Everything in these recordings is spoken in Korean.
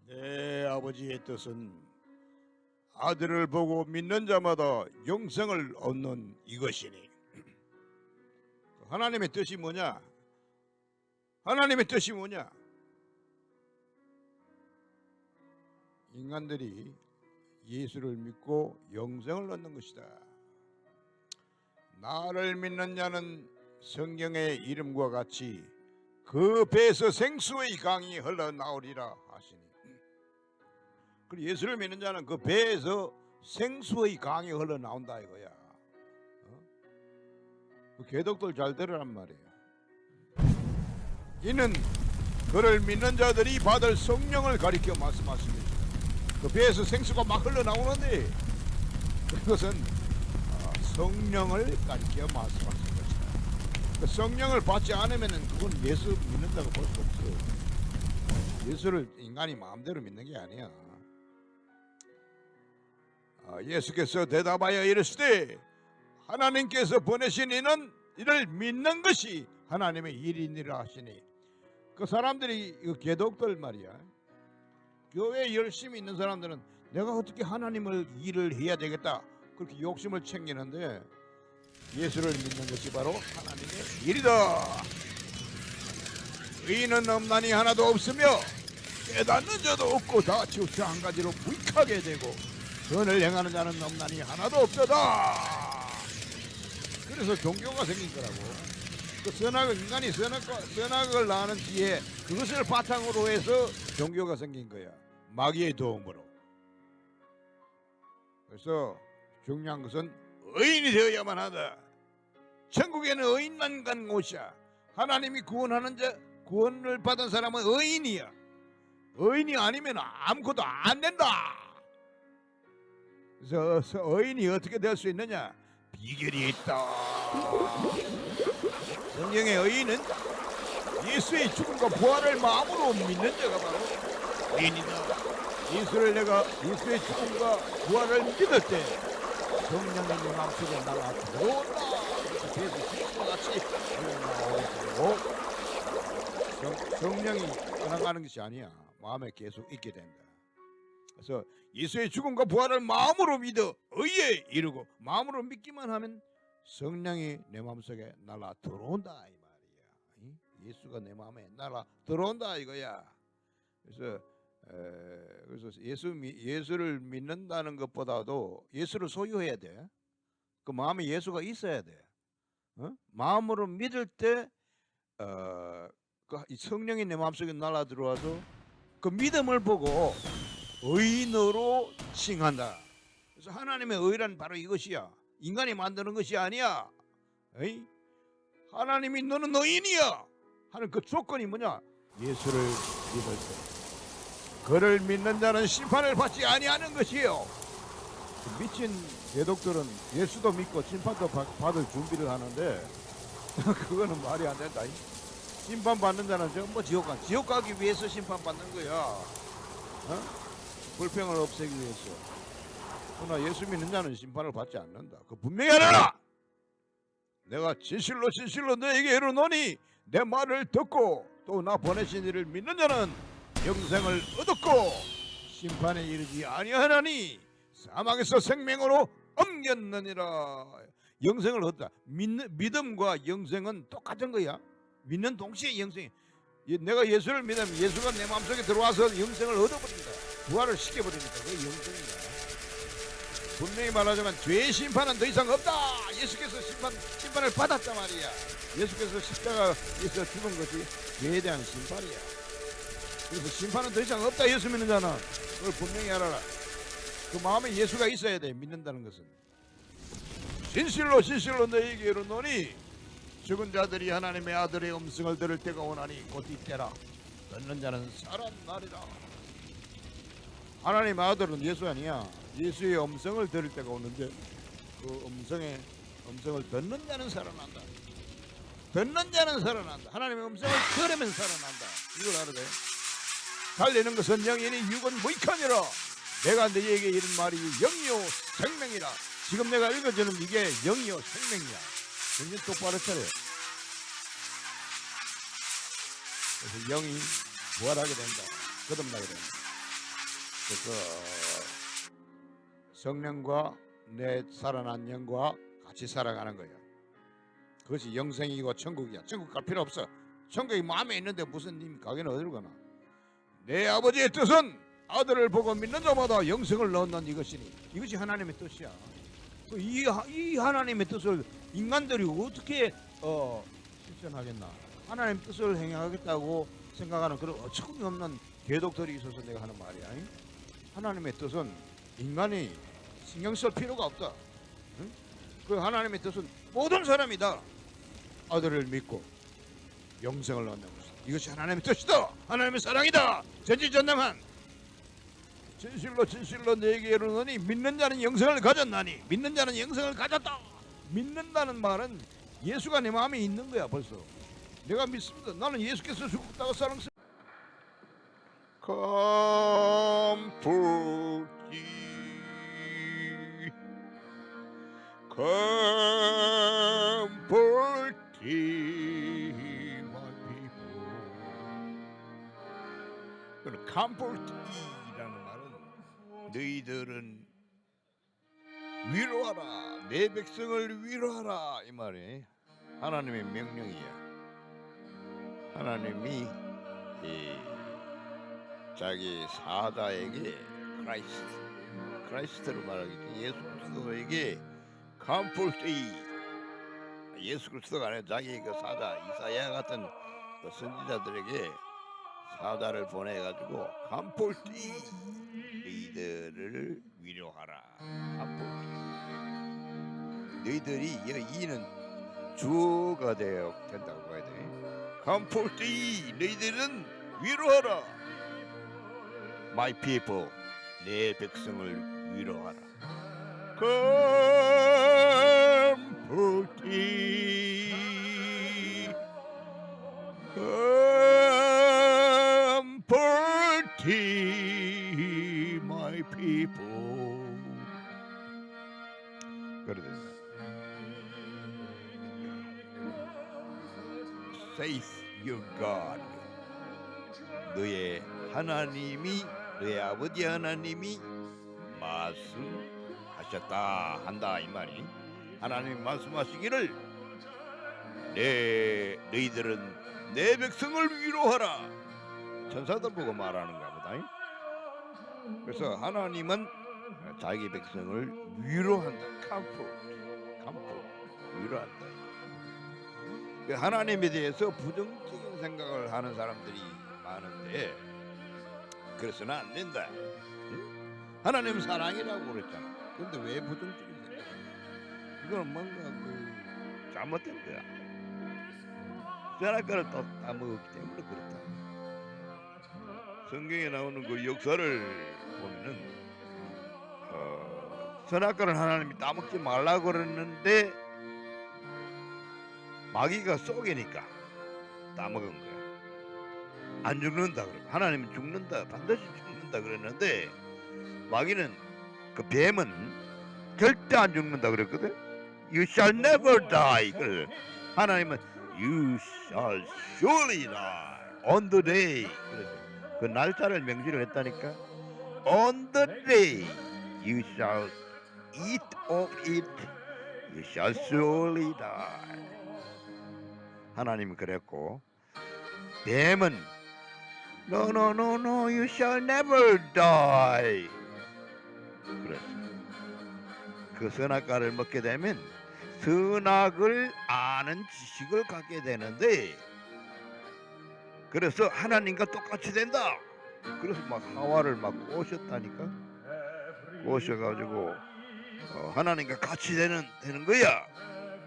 내 아버지의 뜻은 아들을 보고 믿는 자마다 영생을 얻는 이것이니. 하나님의 뜻이 뭐냐? 하나님의 뜻이 뭐냐? 인간들이 예수를 믿고 영생을 얻는 것이다. 나를 믿는 자는 성경의 이름과 같이 그 배에서 생수의 강이 흘러나오리라 하시니. 그리고 예수를 믿는 자는 그 배에서 생수의 강이 흘러나온다 이거야. 그 개독들 잘 들으란 말이에요. 이는 그를 믿는 자들이 받을 성령을 가리켜 말씀하십니다. 그 배에서 생수가 막 흘러나오는데 그것은 성령을 가리켜 말씀하신 것이다. 그 성령을 받지 않으면 그건 예수 믿는다고 볼 수 없어. 예수를 인간이 마음대로 믿는 게 아니야. 예수께서 대답하여 이르시되 하나님께서 보내신 이는 이를 믿는 것이 하나님의 일이니라 하시니. 그 사람들이 개독들 말이야. 교회에 열심히 있는 사람들은 내가 어떻게 하나님을 일을 해야 되겠다 그렇게 욕심을 챙기는데 예수를 믿는 것이 바로 하나님의 일이다. 의인은 없나니 하나도 없으며 깨닫는 자도 없고 다 지우쳐 한 가지로 무익하게 되고 선을 행하는 자는 없나니 하나도 없도다. 그래서 종교가 생긴 거라고. 그 인간이 선악을 낳는 뒤에 그것을 바탕으로 해서 종교가 생긴 거야. 마귀의 도움으로. 그래서 중요한 것은 의인이 되어야만 하다. 천국에는 의인만 가는 곳이야. 하나님이 구원하는 자, 구원을 받은 사람은 의인이야. 의인이 아니면 아무것도 안 된다. 그래서 의인이 어떻게 될 수 있느냐? 비결이 있다. 성경의 의인은 예수의 죽음과 부활을 마음으로 믿는 자가 바로 의인이다. 예수의 죽음과 부활을 믿을 때 성령이 내 마음속에 날아 들어온다. 그래서 생수와 같이 흘러나오고 성령이 떠나가는 것이 아니야. 마음에 계속 있게 된다. 그래서 예수의 죽음과 부활을 마음으로 믿어 의에 이르고 마음으로 믿기만 하면 성령이 내 마음속에 날아 들어온다 이 말이야. 예수가 내 마음에 날아 들어온다 이거야. 그래서 예수를 믿는다는 것보다도 예수를 소유해야 돼. 그 마음에 예수가 있어야 돼. 마음으로 믿을 때 그 성령이 내 마음속에 날아 들어와서 그 믿음을 보고 의인으로 칭한다. 그래서 하나님의 의란 바로 이것이야. 인간이 만드는 것이 아니야. 에이? 하나님이 너는 의인이야 하는 그 조건이 뭐냐? 예수를 믿을 때. 그를 믿는 자는 심판을 받지 아니하는 것이에요. 미친 개독들은 예수도 믿고 심판도 받을 준비를 하는데 그거는 말이 안 된다. 심판받는 자는 전부 지옥 가기 위해서 심판받는 거야. 불평을 없애기 위해서. 그러나 예수 믿는 자는 심판을 받지 않는다. 그 분명히 알아라. 내가 진실로 너에게 이르노니 내 말을 듣고 또 나 보내신 이를 믿는 자는 영생을 얻었고 심판에 이르지 아니하나니 사망에서 생명으로 옮겼느니라. 영생을 얻다. 믿음과 영생은 똑같은 거야. 믿는 동시에 영생이. 내가 예수를 믿으면 예수가 내 마음속에 들어와서 영생을 얻어버린다. 부활을 시켜버리니까 그게 영생이야. 분명히 말하자면 죄의 심판은 더 이상 없다. 예수께서 심판을 받았단 말이야. 예수께서 십자가에서 죽은 것이 죄에 대한 심판이야. 그래서 심판은 더 이상 없다. 예수 믿는 자는 그걸 분명히 알아라. 그 마음에 예수가 있어야 돼. 믿는다는 것은. 진실로 너에게 이르노니 죽은 자들이 하나님의 아들의 음성을 들을 때가 오나니 곧 이때라. 듣는 자는 살아나리라. 하나님의 아들은 예수 아니야. 예수의 음성을 들을 때가 오는데 그 음성을 듣는 자는 살아난다. 듣는 자는 살아난다. 하나님의 음성을 들으면 살아난다. 이걸 알아야 돼. 달리는 것은 영이니 육은 무익하니라. 내가 너희에게 이런 말이 영이요 생명이라. 지금 내가 읽어주는 이게 영이요 생명이야. 정신 똑바로 차려. 그래서 영이 부활하게 된다. 거듭나게 된다. 그래서 성령과 내 살아난 영과 같이 살아가는 거야. 그것이 영생이고 천국이야. 천국 갈 필요 없어. 천국이 마음에 있는데 무슨 님 가게는 어디로 가나. 내 아버지의 뜻은 아들을 보고 믿는 자마다 영생을 넣는 이것이니, 이것이 하나님의 뜻이야. 이 하나님의 뜻을 인간들이 어떻게 실천하겠나. 하나님의 뜻을 행하겠다고 생각하는 그런 어처구니 없는 개독들이 있어서 내가 하는 말이야. 하나님의 뜻은 인간이 신경 쓸 필요가 없다. 응? 그 하나님의 뜻은 모든 사람이 다 아들을 믿고 영생을 얻는 것이다. 이것이 하나님의 뜻이다. 하나님의 사랑이다. 전지전능한. 진실로 진실로 내게 이르노니 믿는 자는 영생을 가졌나니. 믿는 자는 영생을 가졌다. 믿는다는 말은 예수가 내 마음에 있는 거야. 벌써 내가 믿습니다. 나는 예수께서 죽었다고 사랑스. 컴포트이라는 말은 너희들은 위로하라, 내 백성을 위로하라 이 말이 하나님의 명령이야. 하나님이 자기 사자에게 크라이스트로 말하겠지. 예수 그리스도에게 컴포트이, 예수 그리스도가 아니라 자기 그 사자 이사야 같은 그 선지자들에게 사자를 보내가지고 컴포트이, 너희들을 위로하라. 컴포트. 너희들이 이는 주어가 된다고 봐야 돼. 컴포트이, 너희들은 위로하라. My people, 내 백성을 위로하라. 컴포트이, 컴포트이, my people. 그러든가. Saith your God. 너의 하나님이, 너의 아버지 하나님이 말씀하셨다 한다 이 말이. 하나님이 말씀하시기를 너희들은 내 백성을 위로하라. 천사들 보고 말하는가 보다. 그래서 하나님은 자기 백성을 위로한다. 컴포트, 위로한다. 하나님에 대해서 부정적인 생각을 하는 사람들이 많은데 그래서는 안 된다. 하나님 사랑이라고 그랬잖아. 그런데 왜 부정적인 생각? 이건 뭔가 잘못된 거야. 선악과를 또 따먹었기 때문에 그렇다. 성경에 나오는 그 역사를 보면은 선악과를 하나님이 따먹지 말라고 그랬는데 마귀가 쏘개니까 따먹은 거야. 안 죽는다 그러고 하나님은 죽는다, 반드시 죽는다 그랬는데 마귀는, 그 뱀은 절대 안 죽는다 그랬거든. You shall never die. 하나님은 You shall surely die on the day. 그 날짜를 명시를 했다니까. On the day you shall eat of it, you shall surely die. 하나님이 그랬고 뱀은 No, you shall never die. 그랬어. 그 선악과를 먹게 되면 선악을 아는 지식을 갖게 되는데, 그래서 하나님과 똑같이 된다. 그래서 막 하와를 막 꼬셨다니까. 꼬셔가지고 하나님과 같이 되는 거야.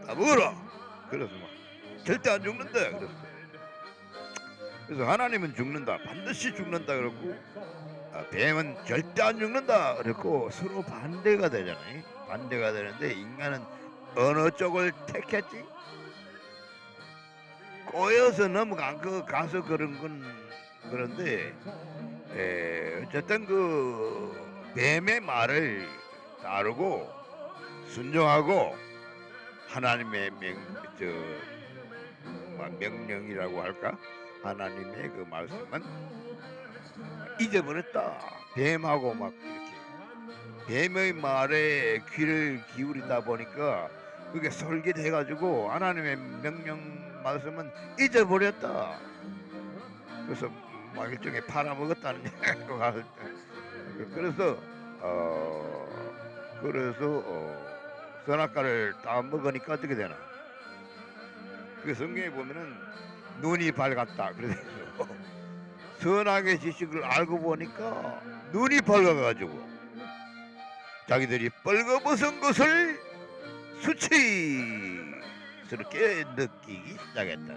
다 먹어라. 그래서 막 절대 안 죽는다. 그래서 하나님은 죽는다, 반드시 죽는다 그랬고 뱀은 절대 안 죽는다 그랬고 서로 반대가 되잖아요. 반대가 되는데 인간은 어느 쪽을 택했지? 꼬여서 넘어간 거 가서 그런 건 그런데 어쨌든 그 뱀의 말을 따르고 순종하고 하나님의 명령이라고 할까? 하나님의 그 말씀은 잊어버렸다. 뱀하고 막 이렇게 뱀의 말에 귀를 기울이다 보니까 그게 솔깃해가지고 하나님의 명령 말씀은 잊어버렸다. 그래서 막 일종의 팔아먹었다는 얘기가 그래서 선악과를 다 먹으니까 어떻게 되나? 그 성경에 보면은 눈이 밝았다. 그래서 선악의 지식을 알고 보니까 눈이 밝아가지고 자기들이 벌거벗은 것을 수치스럽게 느끼기 시작했다.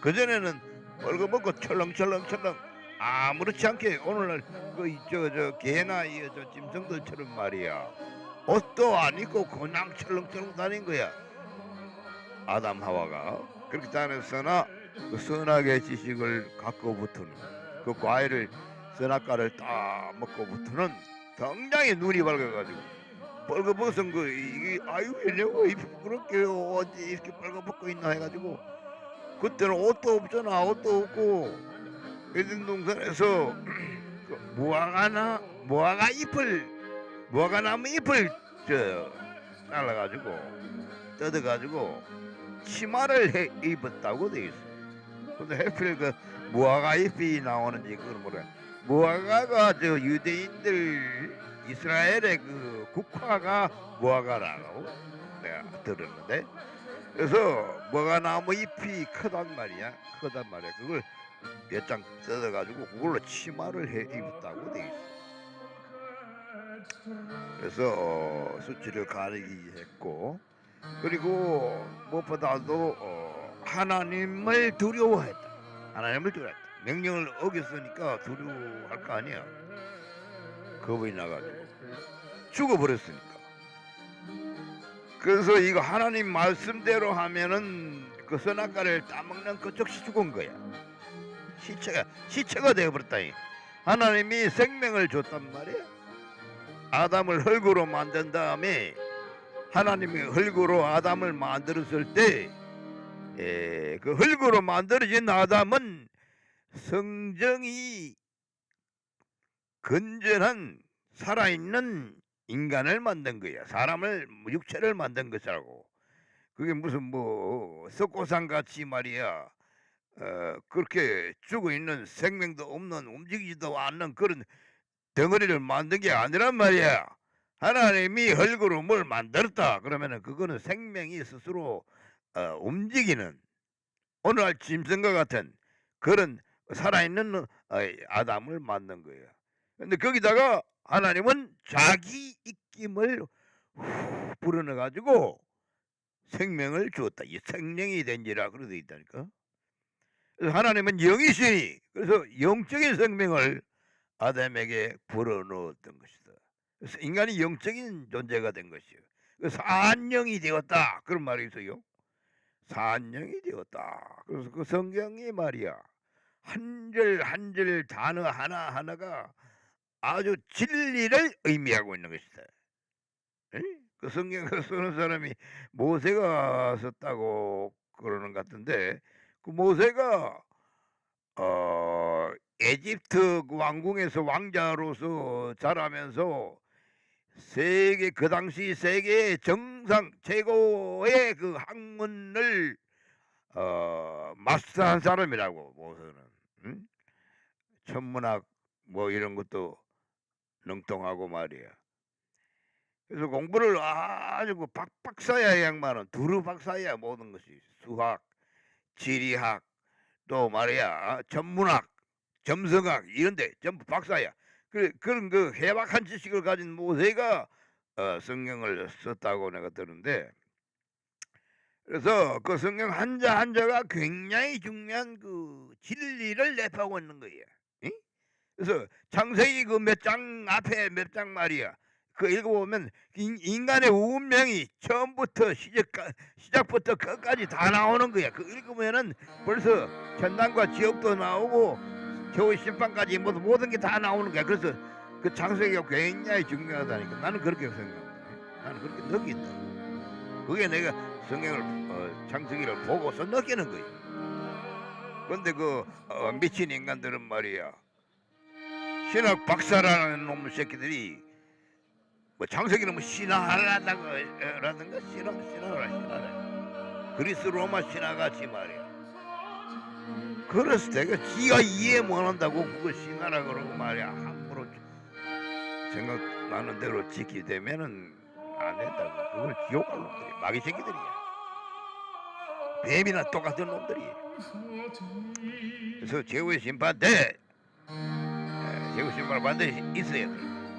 그전에는 벌거벗고 철렁철렁 아무렇지 않게 오늘날 저 개나 저 짐승들처럼 말이야 옷도 안 입고 그냥 철렁철렁 다닌 거야. 아담 하와가 그렇게 다녔으나 그 선악의 지식을 갖고부터는 그 과일을 선악과를 딱 먹고부터는 굉장히 눈이 밝아가지고 벌거벗은 거 이게 아유 내가 이 부끄럽게 어디 이렇게 벌거벗고 있나 해가지고 그때는 옷도 없잖아. 옷도 없고 에덴 동산에서 그 무화과나무 잎을 잘라가지고 뜯어가지고 치마를 입었다고 돼 있어. 근데 하필 그 무화과 잎이 나오는지 그걸 뭐래? 무화과가 저 유대인들 이스라엘의 그 국화가 무화과라고 내가 들었는데, 그래서 무화과나무 잎이 크단 말이야. 그걸 몇 장 뜯어가지고 그걸로 치마를 입었다고 돼 있어. 그래서 수치를 가리기 했고, 그리고 무엇보다도 하나님을 두려워했다. 하나님을 두려워했다. 명령을 어겼으니까 두려워할 거 아니야. 겁이 나가지고 죽어버렸으니까. 그래서 이거 하나님 말씀대로 하면은 그 선악과를 따먹는 그 즉시 죽은 거야. 시체가 되어버렸다. 하나님이 생명을 줬단 말이야. 아담을 흙으로 만든 다음에 하나님이 흙으로 아담을 만들었을 때 그 흙으로 만들어진 아담은 성정이 건전한 살아있는 인간을 만든 거야. 사람을 육체를 만든 것이라고. 그게 무슨 뭐 석고상 같이 말이야. 그렇게 죽어 있는 생명도 없는 움직이지도 않는 그런 덩어리를 만든 게 아니란 말이야. 하나님이 흙으로 뭘 만들었다 그러면은 그거는 생명이 스스로 움직이는 오늘날 짐승과 같은 그런 살아있는 아담을 만든 거예요. 근데 거기다가 하나님은 자기 입김을 불어넣어 가지고 생명을 주었다. 이 생명이 된지라 그러돼 있다니까. 그래서 하나님은 영이시니 그래서 영적인 생명을 아담에게 불어넣었던 것이다. 그래서 인간이 영적인 존재가 된 것이요. 사안영이 되었다 그런 말이 있어요. 사안영이 되었다. 그래서 그 성경이 말이야 한 절 한 절 단어 하나 하나가 아주 진리를 의미하고 있는 것이다. 그 성경을 쓰는 사람이 모세가 썼다고 그러는 것 같은데, 그 모세가 에집트 왕궁에서 왕자로서 자라면서 그 당시 세계 정상 최고의 그 학문을 마스터한 사람이라고. 모세는 천문학 뭐 이런 것도 능통하고 말이야. 그래서 공부를 아주 그 박사야. 양반은 두루 박사야. 모든 것이 수학, 지리학, 또 말이야 천문학, 점성학 이런데 전부 박사야. 그런 그 해박한 지식을 가진 모세가 성경을 썼다고 내가 들었는데, 그래서 그 성경 한자 한자가 굉장히 중요한 그 진리를 내포하고 있는 거예요. 그래서 창세기 그 몇 장 앞에 몇 장 말이야. 그 읽어보면 인간의 운명이 처음부터 시작부터 끝까지 다 나오는 거야. 그 읽으면은 벌써 천당과 지옥도 나오고 겨우 심판까지 모든 게 다 나오는 거야. 그래서 그 창세기가 굉장히 중요하다니까. 나는 그렇게 생각해. 나는 그렇게 느낀다. 그게 내가 성경을 창세기를 보고서 느끼는 거야. 그런데 그 미친 인간들은 말이야 신학 박사라는 놈의 새끼들이 뭐 장세기는 뭐 신화라든가 신화라 그리스 로마 신화같이 말이야. 그래서 내가 지가 이해 못한다고 그걸 신화라 그러고 말이야. 함부로 생각나는 대로 지키게 되면은 안 된다고. 그걸 지옥갈 놈들이 마귀 새끼들이야. 뱀이나 똑같은 놈들이. 그래서 제후의 심판 때 제후 심판을 반드시 있어야 돼.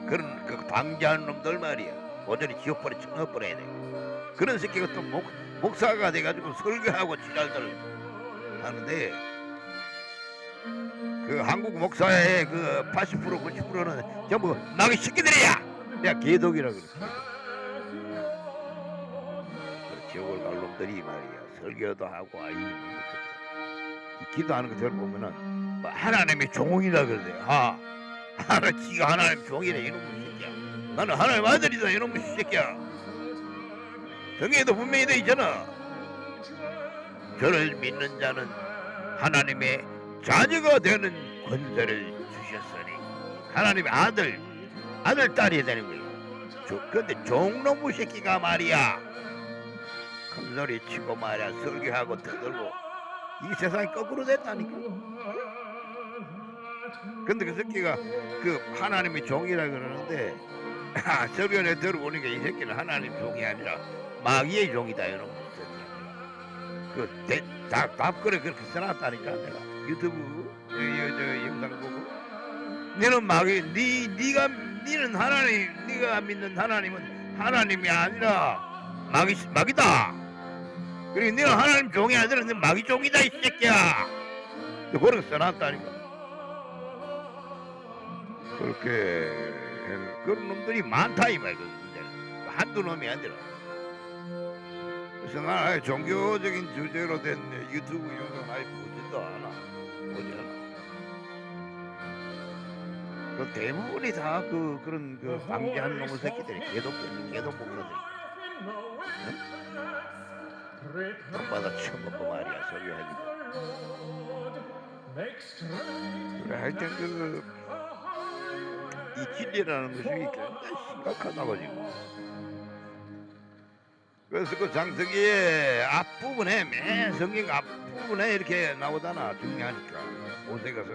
그런 그 방지하는 놈들 말이야. 완전히 지옥불에 쳐넣어버려야 돼. 그런 새끼가 또 목사가 돼가지고 설교하고 지랄들 하는데 그 한국 목사의 그 80% 90%는 전부 마귀 새끼들이야. 내가 개독이라 그래. 그 지옥을 갈 놈들이 말이야. 설교도 하고 아이 기도하는 거 들어보면은 뭐 하나님의 종이라 그러대. 지가 하나님 종이래 이놈의 새끼야. 나는 하나님 아들이다 이놈의 새끼야. 성경에도 분명히 돼 있잖아. 저를 믿는 자는 하나님의 자녀가 되는 권세를 주셨으니 하나님의 아들 딸이 되는 거예요. 근데 종놈의 새끼가 말이야 큰소리 치고 말이야 설교하고 떠들고 이 세상이 거꾸로 됐다니까. 근데 그 새끼가 그 하나님의 종이라 그러는데 설교를 들어보니까 이 새끼는 하나님 종이 아니라 마귀의 종이다 이런 거. 그 답글에 그렇게 써놨다니까. 내가 유튜브 영상 보고 너는 마귀 니는 하나님 네가 믿는 하나님은 하나님이 아니라 마귀다. 그리고 너는 하나님 종이 아니라 너는 마귀 종이다 이 새끼야. 그렇게 써놨다니까. 그렇게 그런 놈들이 많다 이 말이야. 한두 놈이 아니라. 그래서 나 종교적인 주제로 된 유튜브 영상 아예 보지도 않아. 그 대부분이 다 그런 방지하는 놈의 새끼들이 개독 목사들이. 돈 받아 처먹고 말이야 소리하니까. 그래 하여튼 이 진리라는 것이 굉장히 심각하다고 지금. 그래서 그 장세기의 앞부분에 맨 성경 앞부분에 이렇게 나오잖아. 중요하니까 오세가성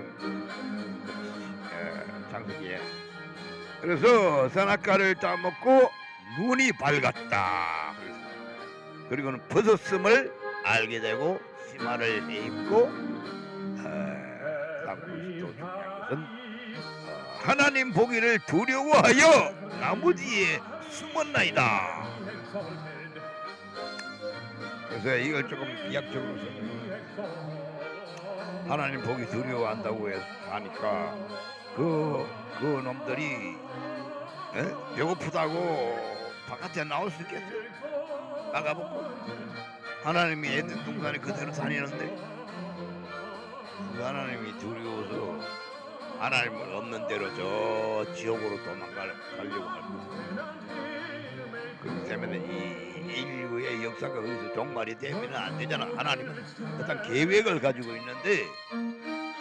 장세기에. 그래서 선악과를 따먹고 눈이 밝았다. 그리고는 벗었음을 알게 되고 치마를 입고 또 중요한 것은 하나님 보기를 두려워하여 나무 뒤에 숨었나이다. 그래서 이걸 조금 비약적으로 하나님 보기 두려워한다고 하니까 그 놈들이 배고프다고 바깥에 나올 수 있겠어요? 나가보고 하나님이 에덴 동산에 그대로 다니는데 그 하나님이 두려워서 하나님은 없는 대로 저 지옥으로 도망가려고 할 거예요. 그렇기 때문에 이 인류의 역사가 거기서 종말이 되면 안 되잖아. 하나님은 어떤 계획을 가지고 있는데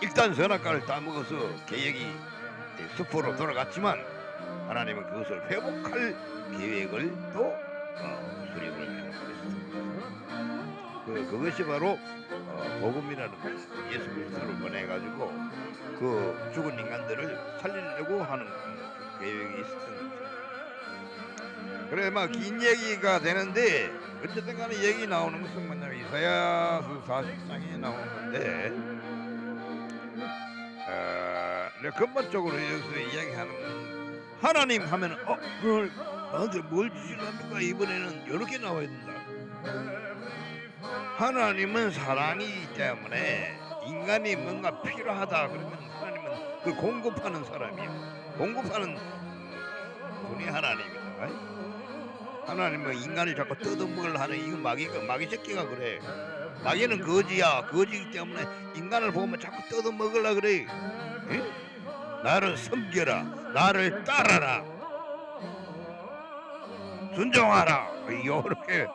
일단 선악과를 따먹어서 계획이 숲으로 돌아갔지만 하나님은 그것을 회복할 계획을 또 수립을 해놓고 있습니다. 그것이 바로 복음이라는 것. 예수 그리스도를 보내가지고 그 죽은 인간들을 살리려고 하는 계획이 있었던 거죠. 그래 막 긴 얘기가 되는데 어쨌든 간에 얘기 나오는 것은 뭐냐면 이사야서 40장에 나오는 건데 근본적으로 여기서 이야기하는 하나님 하면 그걸 나한테 뭘 주시랍니까? 이번에는 이렇게 나와야 된다. 하나님은 사랑이기 때문에 인간이 뭔가 필요하다 그러면 하나님은 그 공급하는 사람이에요. 공급하는 분이 하나님이다. 하나님은 인간을 자꾸 뜯어먹으려 하는 이건 마귀 새끼가 그래. 마귀는 거지야. 거지이기 때문에 인간을 보면 자꾸 뜯어먹으려 그래. 에? 나를 섬겨라. 나를 따라라. 순종하라. 이렇게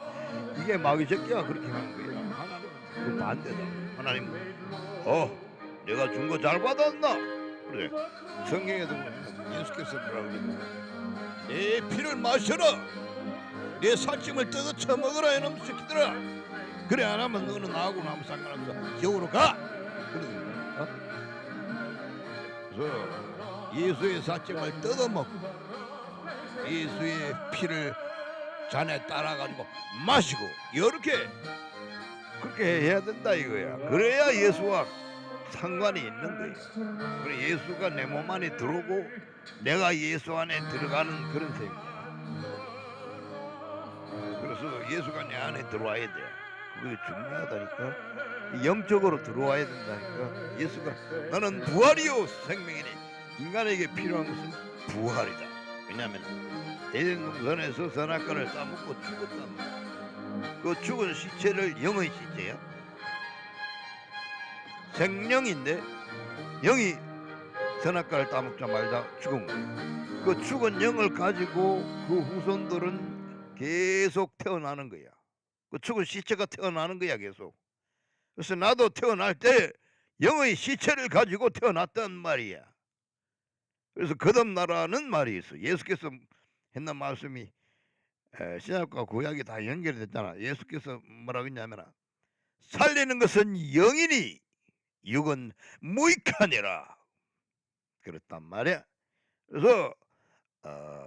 이게 마귀 새끼가 그렇게 하는 거야. 하나님은 그 반대다. 하나님은 내가 준 거 잘 받았나? 그래. 성경에도 보면 예수께서 뭐라 그러냐? 내 피를 마셔라. 내 살찜을 뜯어 처먹어라 이놈 새끼들아. 그래 안 하면 너는 나하고 아무 상관없어. 지옥으로 가. 그러거든요. 그래서 예수의 살찜을 뜯어 먹고 예수의 피를 잔에 따라가지고 마시고 이렇게 그렇게 해야 된다 이거야. 그래야 예수와 상관이 있는 거야. 그래 예수가 내 몸 안에 들어오고 내가 예수 안에 들어가는 그런 셈이야. 그래서 예수가 내 안에 들어와야 돼. 그게 중요하다니까. 영적으로 들어와야 된다니까. 예수가 나는 부활이요 생명이니 인간에게 필요한 것은 부활이다. 왜냐하면 에덴 동산에서 선악과를 따먹고 죽었단 말이야. 그 죽은 시체를 영의 시체야. 생명인데 영이 선악과를 따먹자마자 죽은 거야. 그 죽은 영을 가지고 그 후손들은 계속 태어나는 거야. 그 죽은 시체가 태어나는 거야 계속. 그래서 나도 태어날 때 영의 시체를 가지고 태어났단 말이야. 그래서 거듭나라는 말이 있어. 예수께서 했는 말씀이 신약과 구약이 다 연결이 됐잖아. 예수께서 뭐라고 했냐면 살리는 것은 영이니 육은 무익하니라 그랬단 말이야. 그래서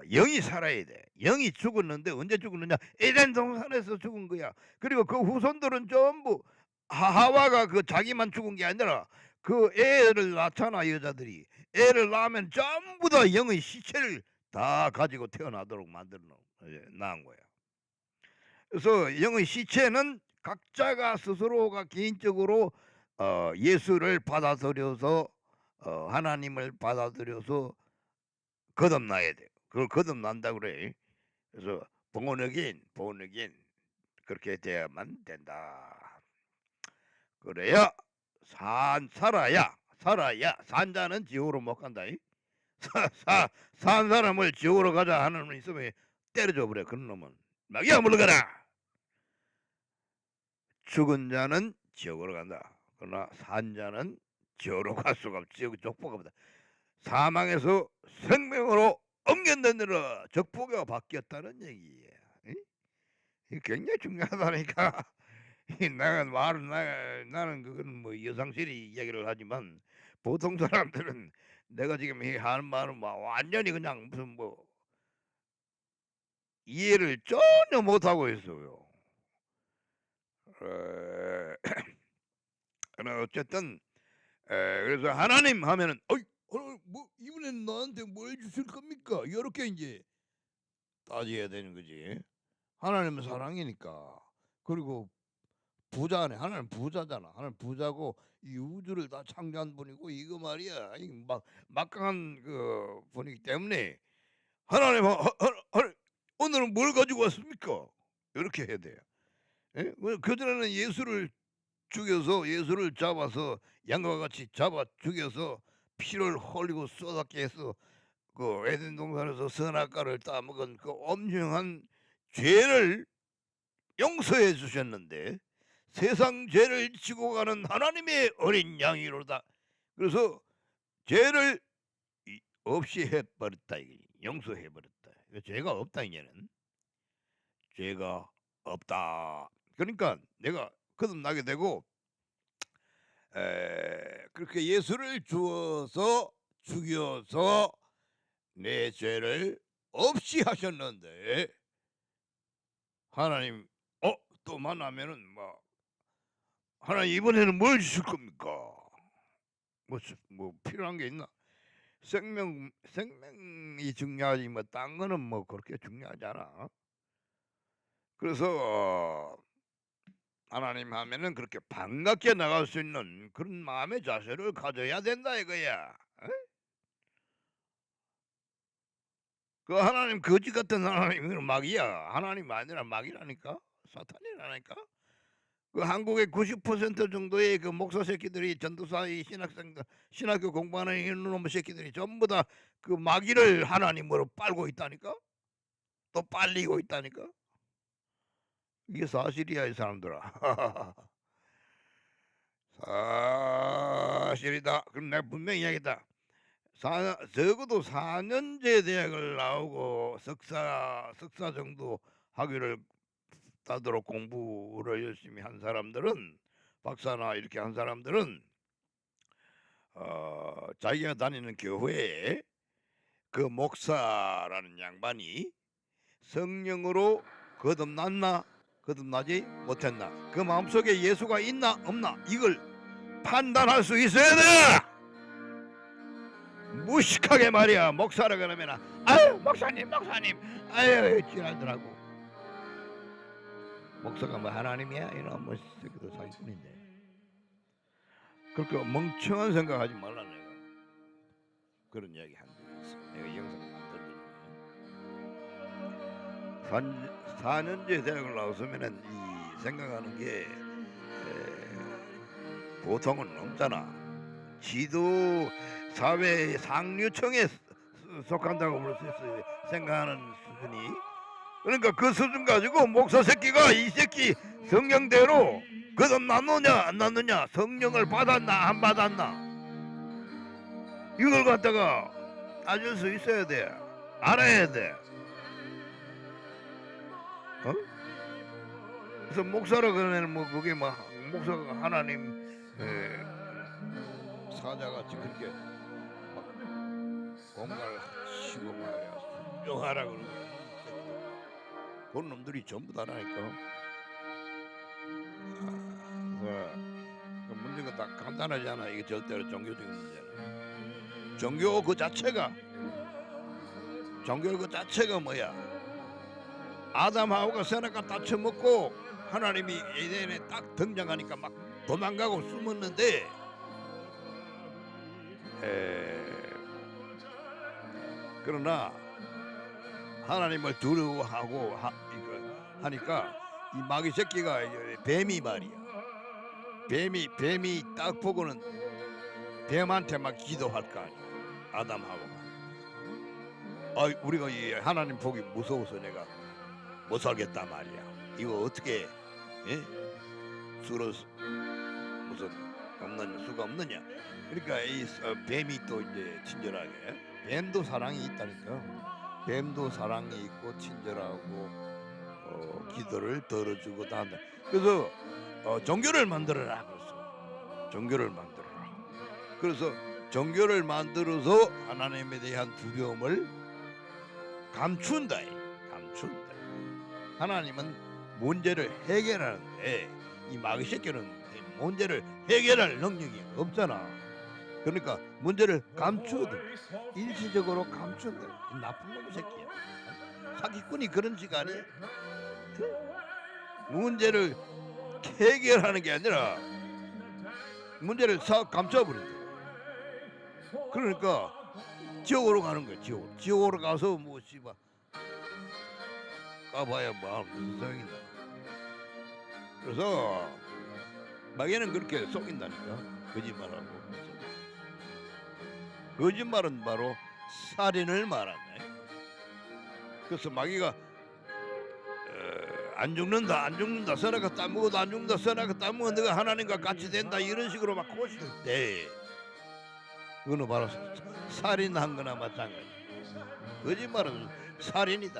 영이 살아야 돼. 영이 죽었는데 언제 죽었느냐? 에덴 동산에서 죽은 거야. 그리고 그 후손들은 전부 하와가 그 자기만 죽은 게 아니라 그 애를 낳잖아. 여자들이 애를 낳으면 전부 다 영의 시체를 다 가지고 태어나도록 만들어 낳은 거야. 그래서 영의 시체는 각자가 스스로가 개인적으로 예수를 받아들여서 하나님을 받아들여서 거듭나야 돼요. 그걸 거듭난다 그래. 그래서 born again 그렇게 돼야만 된다. 그래야 살아야 산자는 지옥으로 못 간다. 산 사람을 지옥으로 가자 하는 놈 있으면 때려줘 버려. 그런 놈은 마귀야 물러가라. 죽은 자는 지옥으로 간다. 그러나 산 자는 지옥으로 갈 수가 없지. 지옥 족보가 사망에서 생명으로 옮겨내느라 적보가 바뀌었다는 얘기예요. 이게 굉장히 중요하다니까. 나는 그건 뭐 여상실이 이야기를 하지만 보통 사람들은 내가 지금 하는 말은 뭐 완전히 그냥 무슨 뭐 이해를 전혀 못하고 있어요. 어쨌든 그래서 하나님 하면은 뭐 이번엔 나한테 뭘 주실 겁니까? 이렇게 이제 따져야 되는 거지. 하나님은 사랑이니까. 그리고 부자네. 하나님 부자잖아. 하나님 부자고 이 우주를 다 창조한 분이고 이거 말이야. 막강한 그 분이기 때문에 하나님 오늘은 뭘 가지고 왔습니까? 이렇게 해야 돼요. 그전에는 예수를 죽여서 예수를 잡아서 양과 같이 잡아 죽여서 피를 흘리고 쏟았게 해서 그 에덴 동산에서 선악과를 따먹은 그 엄청난 죄를 용서해 주셨는데 세상 죄를 지고 가는 하나님의 어린 양이로다. 그래서 죄를 없이 해버렸다. 용서해버렸다. 죄가 없다. 이제는 죄가 없다. 그러니까 내가 거듭나게 되고 그렇게 예수를 주어서 죽여서 내 죄를 없이 하셨는데 하나님 또 만나면은 뭐 하나님 이번에는 뭘 주실 겁니까? 뭐 필요한 게 있나? 생명이 중요하지 뭐 딴 거는 뭐 그렇게 중요하지 않아. 그래서 하나님 하면은 그렇게 반갑게 나갈 수 있는 그런 마음의 자세를 가져야 된다 이거야. 그 하나님 거지 같은 하나님은 마귀야. 하나님 아니라 마귀라니까. 사탄이라니까. 그 한국의 90% 정도의 그 목사 새끼들이 전도사의 신학교 공부하는 이놈의 새끼들이 전부 다 그 마귀를 하나님으로 빨고 있다니까. 또 빨리고 있다니까. 이게 사실이야 이 사람들아. 사실이다. 그럼 내가 분명히 이야기했다. 적어도 4년제 대학을 나오고 석사 정도 학위를 따도록 공부를 열심히 한 사람들은, 박사나 이렇게 한 사람들은 자기가 다니는 교회에 그 목사라는 양반이 성령으로 거듭났나 거듭나지 못했나, 그 마음속에 예수가 있나 없나, 이걸 판단할 수 있어야 돼. 무식하게 말이야, 목사라 그러면 아유 목사님 아유 지랄더라고. 목사가 뭐 하나님이야? 이런 뭐 새끼도 사기꾼인데. 그렇게 멍청한 생각하지 말라. 내가 그런 이야기 한 적이 있어. 내가 영상 만들거든. 4년제 대학을 나왔으면은 이 생각하는 게 보통은 없잖아. 지도 사회 상류층에 속한다고 볼 수 있어요. 생각하는 수준이. 그러니까 그 수준 가지고 목사 새끼가 이 새끼 성령대로 거듭났느냐 안 났느냐, 성령을 받았나 안 받았나, 이걸 갖다가 따질 수 있어야 돼. 알아야 돼. 그래서 목사라 그러면 뭐 그게 뭐 목사가 하나님 사자같이 그렇게 막 공갈 치고 말이야 순종하라 그러고, 그런 놈들이 전부 다라니까. 그 문제가 다 간단하지 않아. 이게 절대로 종교적인 문제는. 종교 그 자체가 뭐야? 아담하고가 선악과 다 처먹고 하나님이 에덴에 딱 등장하니까 막 도망가고 숨었는데, 그러나 하나님을 두려워하고 하니까 이 마귀 새끼가 뱀이 말이야. 뱀이 딱 보고는 뱀한테 막 기도할 거 아니야. 아담하고가. 우리가 이 하나님 보기 무서워서 내가 못 살겠다 말이야. 이거 어떻게 수로 무슨 없느냐, 수가 없느냐. 그러니까 이 뱀이 또 이제 친절하게, 뱀도 사랑이 있다니까. 뱀도 사랑이 있고 친절하고 기도를 들어주고 다 한다. 그래서 종교를 만들어라 그랬어. 종교를 만들어라. 그래서 종교를 만들어서 하나님에 대한 두려움을 감춘다. 하나님은 문제를 해결하는데 이 마귀 새끼는 문제를 해결할 능력이 없잖아. 그러니까 문제를 감추거든. 일시적으로 감춘다. 이 나쁜 놈 새끼야. 사기꾼이 그런 시간이 문제를 해결하는 게 아니라 문제를 싹 감춰버린다. 그러니까 지옥으로 가는 거야. 지옥으로 가서 뭐 씨발 까봐야 뭐 무슨 소용이다. 그래서 마귀는 그렇게 속인다니까. 거짓말하고. 거짓말은 바로 살인을 말하네. 그래서 마귀가 안 죽는다 선악과 따먹어도 안 죽는다, 선악과 따먹어 너가 하나님과 같이 된다, 이런 식으로 막 꼬실 때 그거는 바로 살인한 거나 마찬가지. 거짓말은 살인이다.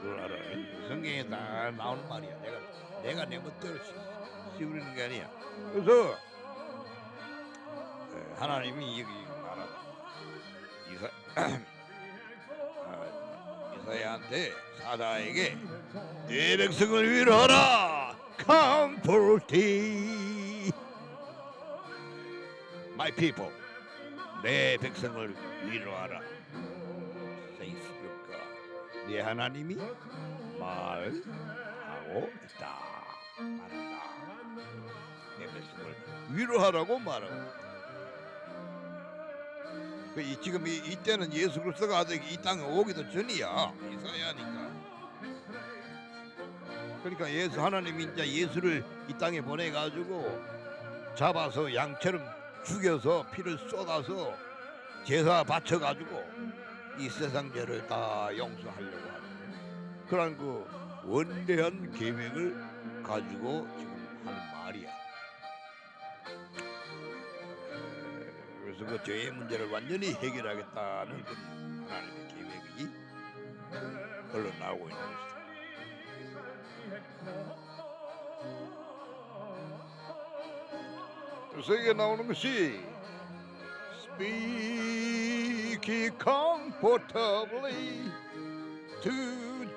그걸 알아. 성경에 다 나오는 말이야. 내가 내 멋대로 씌우는 게 아니야. 그래서 하나님이 여기 말하다. 이사야한테, 사자에게 내 백성을 위로하라. Comfort thee, my people. 내 백성을 위로하라. Says your God. 네 하나님이 말하고 있다. 말한다. 내 백성을 위로하라고 말하고. 지금 이때는 예수 그리스도가 아직 이 땅에 오기도 전이야. 이사야니까. 그러니까 하나님이 이제 예수를 이 땅에 보내가지고 잡아서 양처럼 죽여서 피를 쏟아서 제사 바쳐가지고 이 세상 죄를 다 용서하려고 하는 그런 그 원대한 계획을 가지고 지금 하는 말이야. 그래서 그래서 그 죄의 문제를 완전히 해결하겠다는 그 하나님의 계획이 흘러나오고 있는 것이다. 그래서 이게 나오는 것이 Speak comfortably to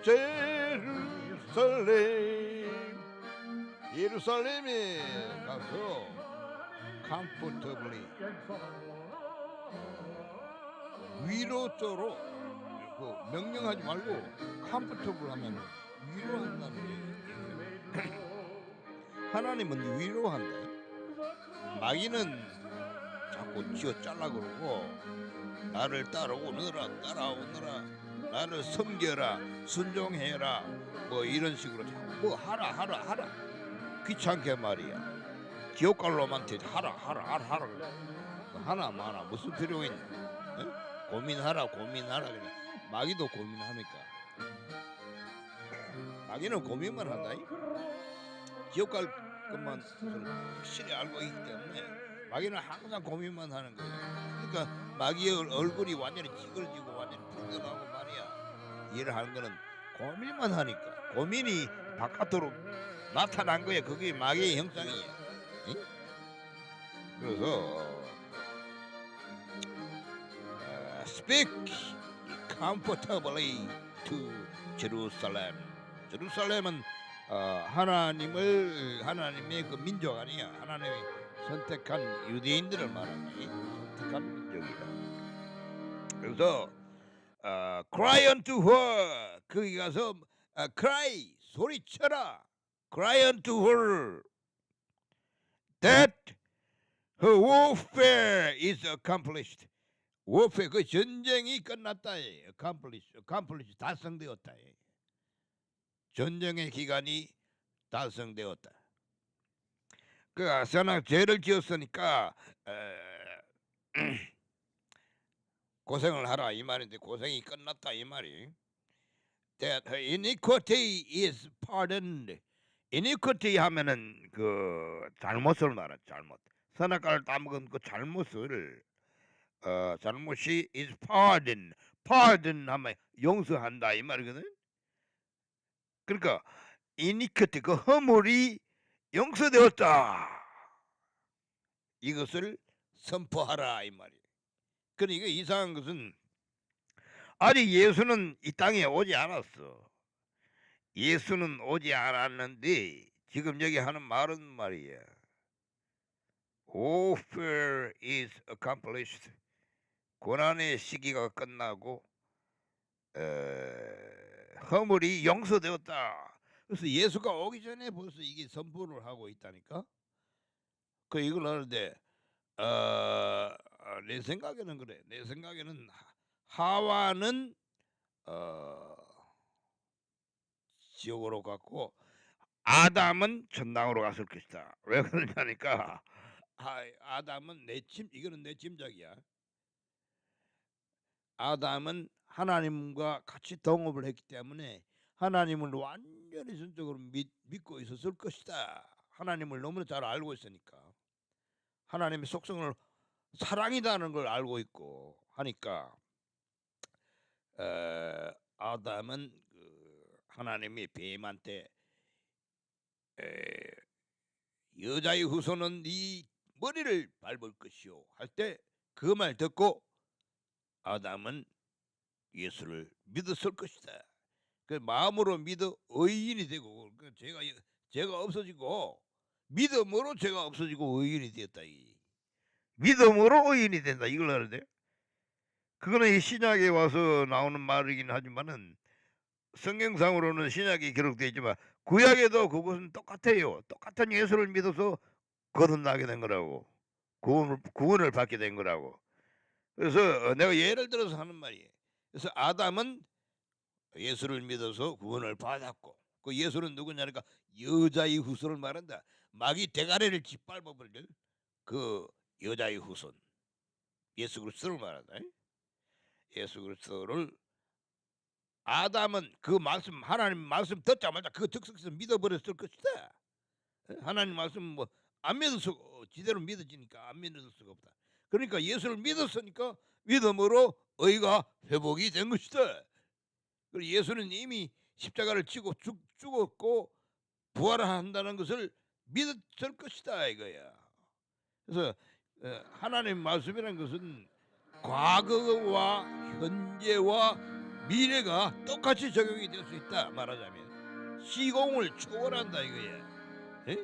Jerusalem. 예루살렘에 가서 comfortably 위로조로 그 명령하지 말고 comfortable 하면 위로한다는 얘기예요. 하나님은 위로한다. 마귀는 자꾸 쥐어 잘라 그러고 나를 따라오너라 나를 섬겨라 순종해라 뭐 이런 식으로 자꾸 뭐 하라 귀찮게 말이야. 지옥갈로만테 하라 하나 마나 무슨 필요가 있냐. 에? 고민하라 그래. 마귀도 고민하니까 마귀는 고민만 한다. 지옥갈 것만 확실히 알고 있기 때문에 마귀는 항상 고민만 하는 거예요. 그러니까 마귀의 얼굴이 완전히 찌그러지고 완전히 붉어나고 말이야. 이해를 하는 거는 고민만 하니까 고민이 바깥으로 나타난 거예요. 그게 마귀의 형상이에요. 응? 그래서 Speak comfortably to Jerusalem. 제루살렘은 하나님의 그 민족 아니야. 하나님이 선택한 유대인들을 말하니 선택한 민족이다. 그래서 cry unto her 거기 가서 cry 소리쳐라. cry unto her that her warfare is accomplished. warfare 그 전쟁이 끝났다. accomplished 달성되었다. 전쟁의 기간이 달성되었다. 그 아사나 죄를 지었으니까 고생을 하라 이 말인데 고생이 끝났다 이 말이. That her iniquity is pardoned. iniquity 하면은 그 잘못을 말하 잘못. 선악과를 따먹은 그 잘못을 잘못이 is pardoned. pardon 하면 용서한다 이 말이거든. 그러니까 iniquity 그 허물이 용서되었다. 이것을 선포하라 이 말이에요. 그러니까 이상한 것은 아직 예수는 이 땅에 오지 않았어. 예수는 오지 않았는데 지금 여기 하는 말은 말이야. Warfare is accomplished. 고난의 시기가 끝나고 허물이 용서되었다. 그래서 예수가 오기 전에 벌써 이게 선포를 하고 있다니까. 그 이걸 하는데 내 생각에는 그래. 내 생각에는 하와는 지옥으로 갔고 아담은 천당으로 갔을 것이다. 왜 그러냐니까 아담은 이거는 내 짐작이야. 아담은 하나님과 같이 동업을 했기 때문에 하나님을 완전히 전적으로 믿고 있었을 것이다. 하나님을 너무나 잘 알고 있으니까 하나님의 속성을 사랑이라는 걸 알고 있고 하니까 아담은 그 하나님이 뱀한테 여자의 후손은 네 머리를 밟을 것이요 할 때 그 말 듣고 아담은 예수를 믿었을 것이다. 그 마음으로 믿어 의인이 되고 그 죄가 없어지고 믿음으로 죄가 없어지고 의인이 되었다. 믿음으로 의인이 된다. 이걸 하는데 그거는 이 신약에 와서 나오는 말이긴 하지만은 성경상으로는 신약이 기록되어 있지만 구약에도 그것은 똑같아요. 똑같은 예수를 믿어서 거듭나게 된 거라고. 구원을 받게 된 거라고. 그래서 내가 예를 들어서 하는 말이에요. 그래서 아담은 예수를 믿어서 구원을 받았고 그 예수는 누구냐니까 여자의 후손을 말한다. 마귀 대가리를 짓밟아버릴 그 여자의 후손 예수 그리스도를 말한다. 예수 그리스도를 아담은 그 말씀 하나님 말씀 듣자마자 그 즉석에서 믿어버렸을 것이다. 하나님 말씀 뭐 안 믿을 수 지대로 믿어지니까 안 믿을 수가 없다. 그러니까 예수를 믿었으니까 믿음으로 의가 회복이 된 것이다. 그리고 예수는 이미 십자가를 지고 죽었고 부활한다는 것을 믿었을 것이다 이거야. 그래서 하나님 말씀이라는 것은 과거와 현재와 미래가 똑같이 적용이 될 수 있다. 말하자면 시공을 초월한다 이거야. 에?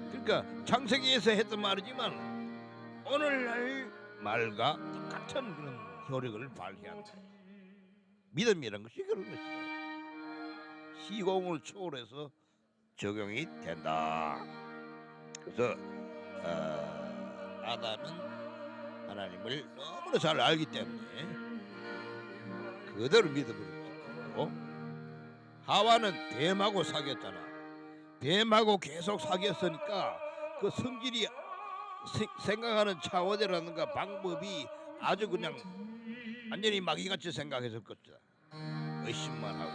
그러니까 창세기에서 했던 말이지만 오늘날 말과 똑같은 그런 효력을 발휘한다. 믿음이라는 것이 그런 것이다. 시공을 초월해서 적용이 된다. 그래서 아담은 하나님을 너무나 잘 알기 때문에 그대로 믿어버렸고, 하와는 뱀하고 사귀었잖아. 뱀하고 계속 사귀었으니까 그 성질이 생각하는 차원이라든가 방법이 아주 그냥 완전히 마귀같이 생각했을 것이다. 의심만 하고.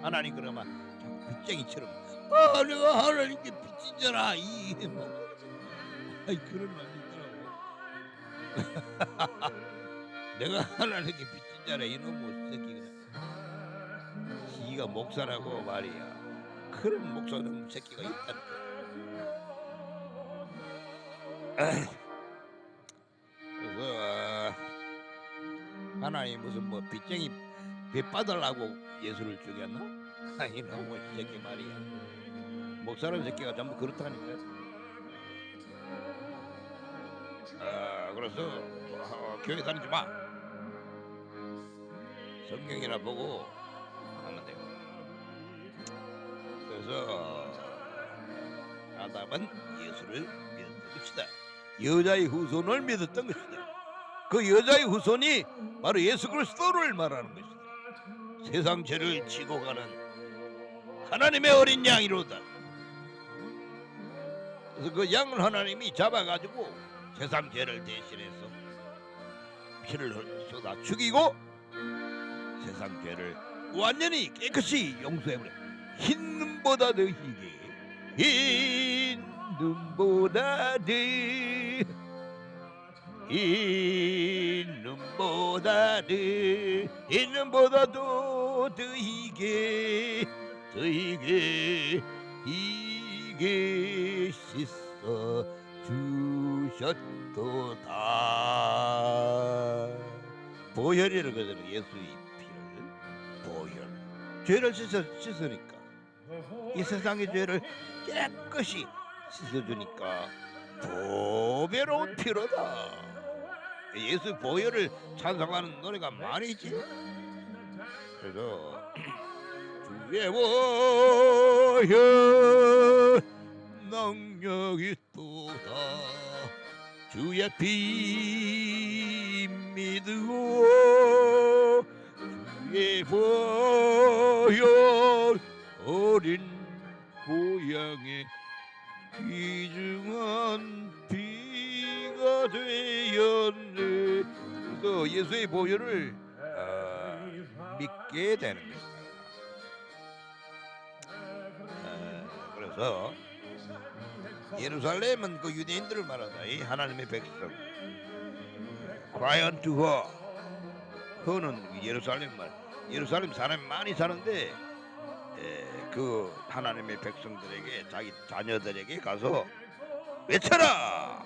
하나님 그러면 자꾸 빚쟁이처럼 내가 하나님께 빚진잖아 그런 말이 있더라고. 내가 하나님께 빚진잖아 이놈의 새끼가. 지가 목사라고 말이야. 그런 목사는 새끼가 있다니까. 그래서 하나님 무슨 뭐 빚쟁이 빚 받으려고 예수를 죽였나? 이놈의 새끼 말이야. 목사라는 새끼가 전부 그렇다니까. 그래서 교회 다니지 마. 성경이나 보고 하면 돼요. 그래서 아담은 예수를 믿었던 것이다. 여자의 후손을 믿었던 것이다. 그 여자의 후손이 바로 예수 그리스도를 말하는 것이다. 세상 죄를 지고 가는 하나님의 어린 양이로다. 그래서 그 양을 하나님이 잡아가지고 세상 죄를 대신해서 피를 쏟아 죽이고 세상 죄를 완전히 깨끗이 용서해버려. 흰 눈보다 더 희게, 흰 눈보다 더, 흰 눈보다 더, 흰 눈보다 더 희게, 더 희게, 희게 씻어 주셨도다. 보혈이라고 그러잖아요. 예수의 피를 보혈. 죄를 씻으니까 이 세상의 죄를 깨끗이 씻어주니까 보배로운 피로다. 예수 보혈을 찬송하는 노래가 많이 있지. 그래서 주의 보혈 능력이 있도다. 주의 피 믿고 주의 보혈 어린 고향의 귀중한 피가 되었네. 그래서 예수의 보혈을 믿게 되는 것이다. 그래서 예루살렘은 그 유대인들을 말한다. 이 하나님의 백성. Cry unto her. 그는 예루살렘 말. 예루살렘 사람이 많이 사는데 그 하나님의 백성들에게 자기 자녀들에게 가서 외쳐라.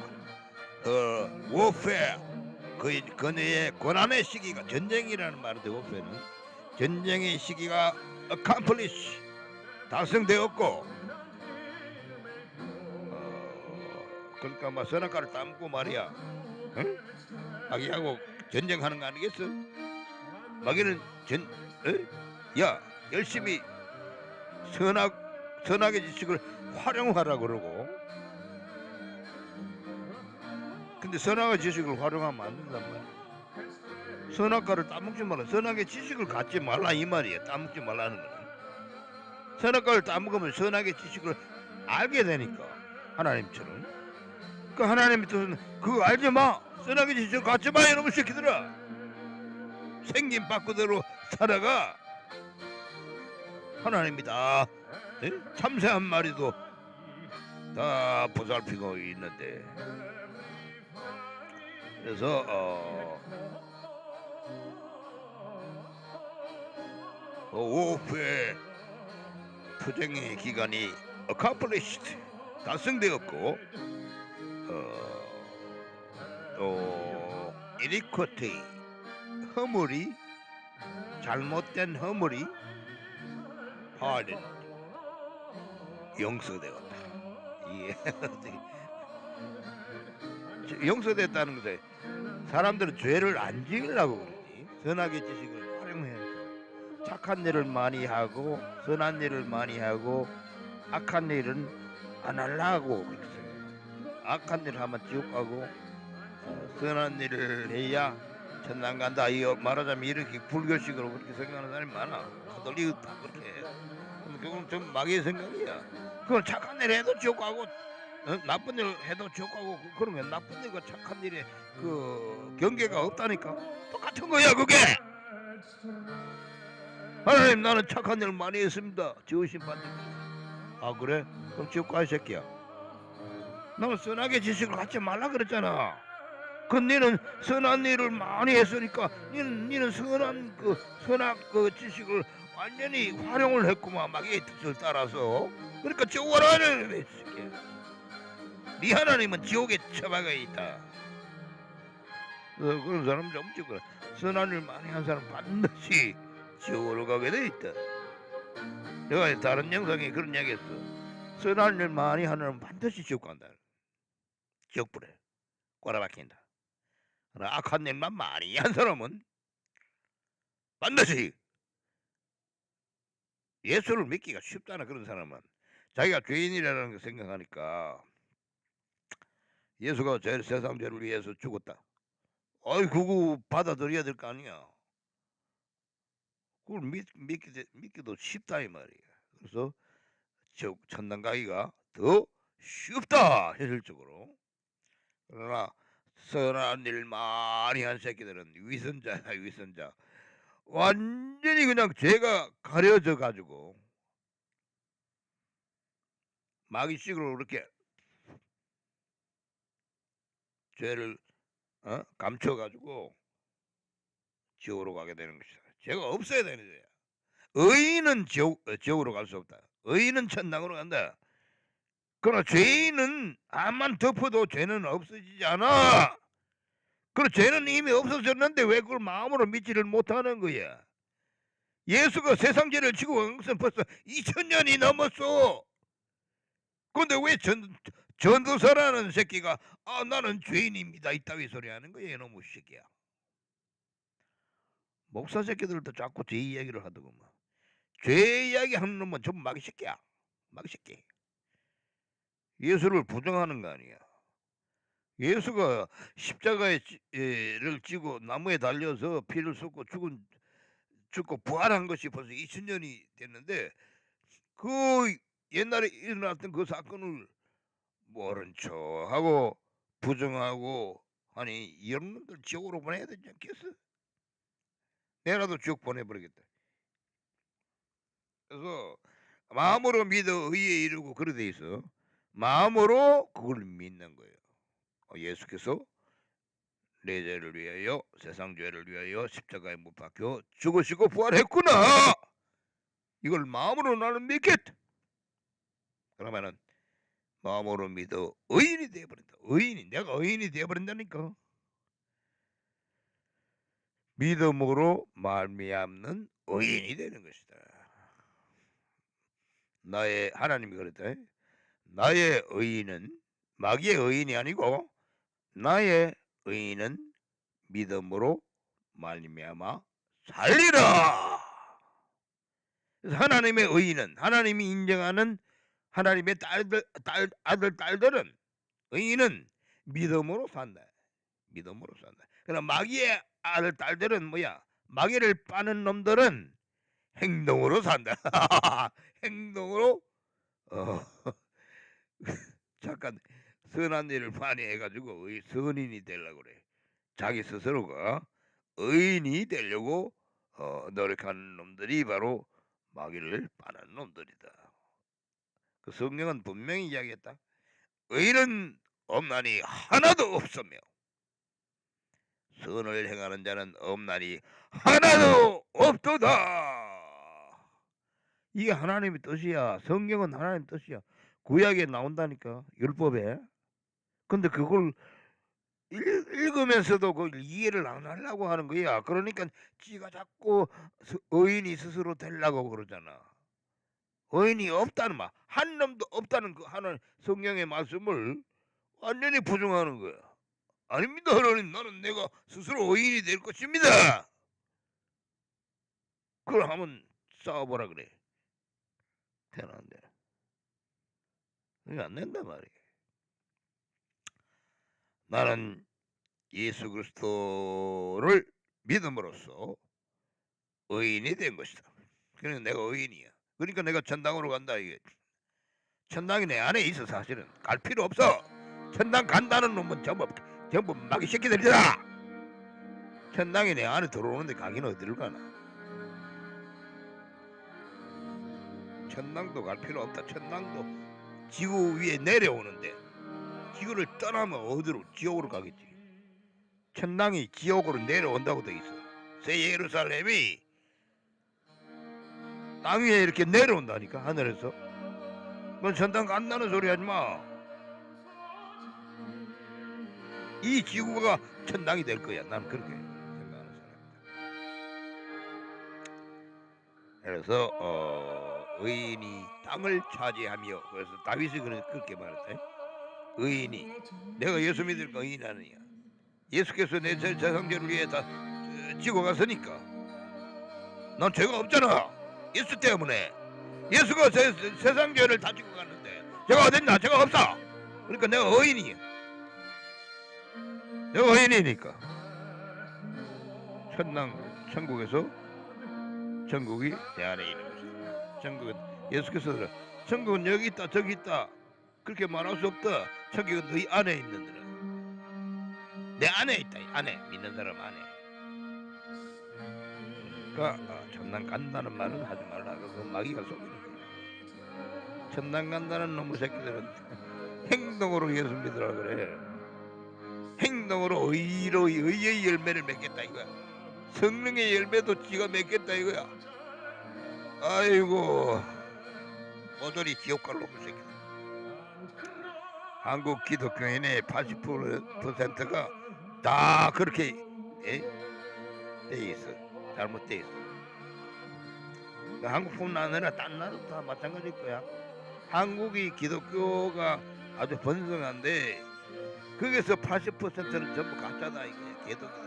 워페어. 그네의 고난의 시기가 전쟁이라는 말인데 워페어는 전쟁의 시기가 accomplish 달성되었고. 그러니까 막 선악과를 따먹고 말이야. 응? 마귀하고 전쟁하는 거 아니겠어? 마귀는 야 열심히 선악의 지식을 활용하라 그러고, 근데 선악의 지식을 활용하면 안 된단 말이야. 선악과를 따먹지 말라. 선악의 지식을 갖지 말라 이 말이야. 따먹지 말라는 거는 선악과를 따먹으면 선악의 지식을 알게 되니까 하나님처럼. 그 하나님의 뜻은 그거 알지 마. 선악의 지식을 갖지 마 이놈의 새끼들아. 생긴 바꾸대로 살아가. 하나님이 다 참새 한 마리도 다 보살피고 있는데 그래서 오후에 투쟁의 기간이 accomplished 달성되었고 또 iniquity 허물이 잘못된 허물이 pardon 용서되었다. 이게 용서됐다는 것에 사람들은 죄를 안 지으려고 그러지. 선악의 지식을 활용해서 착한 일을 많이 하고 선한 일을 많이 하고 악한 일은 안 하려고 그렇게 생각해요. 악한 일을 하면 지옥 가고 선한 일을 해야 천당 간다. 이거 말하자면 이렇게 불교식으로 그렇게 생각하는 사람이 많아. 가톨릭 다 그렇게 해. 그건 좀 마귀의 생각이야. 그건 착한 일 해도 지옥 가고 나쁜 일 해도 지옥 가고 그런 게 나쁜 일과 착한 일에 그 경계가 없다니까. 똑같은 거야 그게. 하나님 나는 착한 일 많이 했습니다. 지으신 받는. 아 그래? 그럼 지옥 가 이 새끼야. 나는 선하게 지식을 갖지 말라 그랬잖아. 그 니는 선한 일을 많이 했으니까 니는 선한 그 선악 그 지식을 완전히 활용을 했구만. 마귀의 뜻을 따라서. 그러니까 지옥 가라는 왜 새끼야. 네 하나님은 지옥에 처박아 있다. 그런 사람 좀 찍어라. 선한 일 많이 한 사람 반드시 지옥으로 가게 돼 있다. 내가 다른 영상에 그런 이야기 했어. 선한 일 많이 하는 사람은 반드시 지옥 간다. 지옥불에 꼬라박힌다. 그러나 악한 일만 많이 한 사람은 반드시 예수를 믿기가 쉽잖아. 그런 사람은 자기가 죄인이라는 걸 생각하니까 예수가 세상 죄를 위해서 죽었다. 어이 그거 받아들여야 될 거 아니야. 그걸 믿기도 쉽다 이 말이야. 그래서 천당 가기가 더 쉽다 현실적으로. 그러나 선한 일 많이 한 새끼들은 위선자야 위선자. 완전히 그냥 죄가 가려져 가지고 마귀식으로 그렇게 죄를 감춰 가지고 지옥으로 가게 되는 것이다. 죄가 없어야 되는 거야. 의인은 지옥으로 갈 수 없다. 의인은 천당으로 간다. 그러나 죄인은 암만 덮어도 죄는 없어지지 않아. 그럼 죄는 이미 없어졌는데 왜 그걸 마음으로 믿지를 못하는 거야. 예수가 세상 죄를 지고 간 것은 벌써 2000년이 넘었어. 그런데 왜 전도사라는 새끼가 나는 죄인입니다 이따위 소리 하는 거야. 이놈의 새끼야. 목사 새끼들도 자꾸 죄 이야기를 하더구만. 죄 이야기 하는 놈은 전부 마귀 새끼야. 마귀 새끼. 예수를 부정하는 거 아니야. 예수가 십자가를 지고 나무에 달려서 피를 쏟고 죽고 부활한 것이 벌써 2000년이 됐는데 그 옛날에 일어났던 그 사건을 모른 척하고 부정하고 하니 이런 놈들 지옥으로 보내야 되지 않겠어? 내라도 지옥 보내버리겠다. 그래서 마음으로 믿어 의에 이르고 그래 돼 있어. 마음으로 그걸 믿는 거예요. 예수께서 내 죄를 위하여 세상 죄를 위하여 십자가에 못 박혀 죽으시고 부활했구나. 이걸 마음으로 나는 믿겠다. 그러면은 마음으로 믿어 의인이 되어버린다. 의인이 내가 의인이 되어버린다니까. 믿음으로 말미암는 의인이 되는 것이다. 나의 하나님이 그랬다. 나의 의인은 마귀의 의인이 아니고 나의 의인은 믿음으로 말미암아 살리라. 그래서 하나님의 의인은 하나님이 인정하는 하나님의 아들 딸들은 의인은 믿음으로 산다. 믿음으로 산다. 그러나 마귀의 아들 딸들은 뭐야? 마귀를 빠는 놈들은 행동으로 산다. 행동으로 잠깐 선한 일을 많이 해가지고 선인이 되려고 그래. 자기 스스로가 의인이 되려고 노력하는 놈들이 바로 마귀를 빠는 놈들이다. 그 성경은 분명히 이야기했다. 의인은 없나니 하나도 없으며 선을 행하는 자는 없나니 하나도 없도다. 이게 하나님의 뜻이야. 성경은 하나님의 뜻이야. 구약에 나온다니까, 율법에. 근데 그걸 읽으면서도 그걸 이해를 안 하려고 하는 거야. 그러니까 지가 자꾸 의인이 스스로 되려고 그러잖아. 의인이 없다는 말, 한 놈도 없다는 그 하나님 성경의 말씀을 완전히 부정하는 거야. 아닙니다, 하나님. 나는 내가 스스로 의인이 될 것입니다. 그걸 하면 싸워보라 그래. 되는데 이게 안 된단 말이야. 나는 예수 그리스도를 믿음으로써 의인이 된 것이다. 그러니까 내가 의인이야. 그러니까 내가 천당으로 간다 이게. 천당이 내 안에 있어. 사실은 갈 필요 없어. 천당 간다는 놈은 전부 마귀 새끼들이다. 천당이 내 안에 들어오는데 가기는 어디를 가나. 천당도 갈 필요 없다. 천당도 지구 위에 내려오는데 지구를 떠나면 어디로? 지옥으로 가겠지. 천당이 지옥으로 내려온다고 돼 있어. 새 예루살렘이 땅 위에 이렇게 내려온다니까, 하늘에서. 넌 천당 간다는 소리 하지 마. 이 지구가 천당이 될 거야. 난 그렇게 생각하는 사람이다. 그래서 의인이 땅을 차지하며, 그래서 다윗이 그렇게 말했대. 의인이, 내가 예수 믿으니까 의인이 아니야. 예수께서 내 세상죄를 위해 다 지고 갔으니까 난 죄가 없잖아. 예수 때문에. 예수가 세상죄를 다 지고 갔는데 죄가 어딨나? 죄가 없어. 그러니까 내가 의인이야. 내가 의인이니까 천국에서 천국이 내 안에 있는 것이다. 천국은 예수께서 천국은 여기 있다 저기 있다 그렇게 말할 수 없다. 천국은 너희 안에 있는데 내 안에 있다. 안에 믿는 사람 안에. 그러니까 천당 간다는 말은 하지 말라. 그 마귀가 속이는 거야. 천당 간다는 놈의 새끼들은 행동으로 예수 믿으라 그래. 행동으로 의의 열매를 맺겠다 이거야. 성령의 열매도 지가 맺겠다 이거야. 아이고 모조리 지옥 갈 놈의 새끼들. 한국 기독교인의 80%가 다 그렇게 돼 있어. 잘못돼 있어. 한국뿐만 아니라 딴 나라도 다 마찬가지일 거야. 한국이 기독교가 아주 번성한데 거기서 80%는 전부 가짜다 이거야. 개독이다.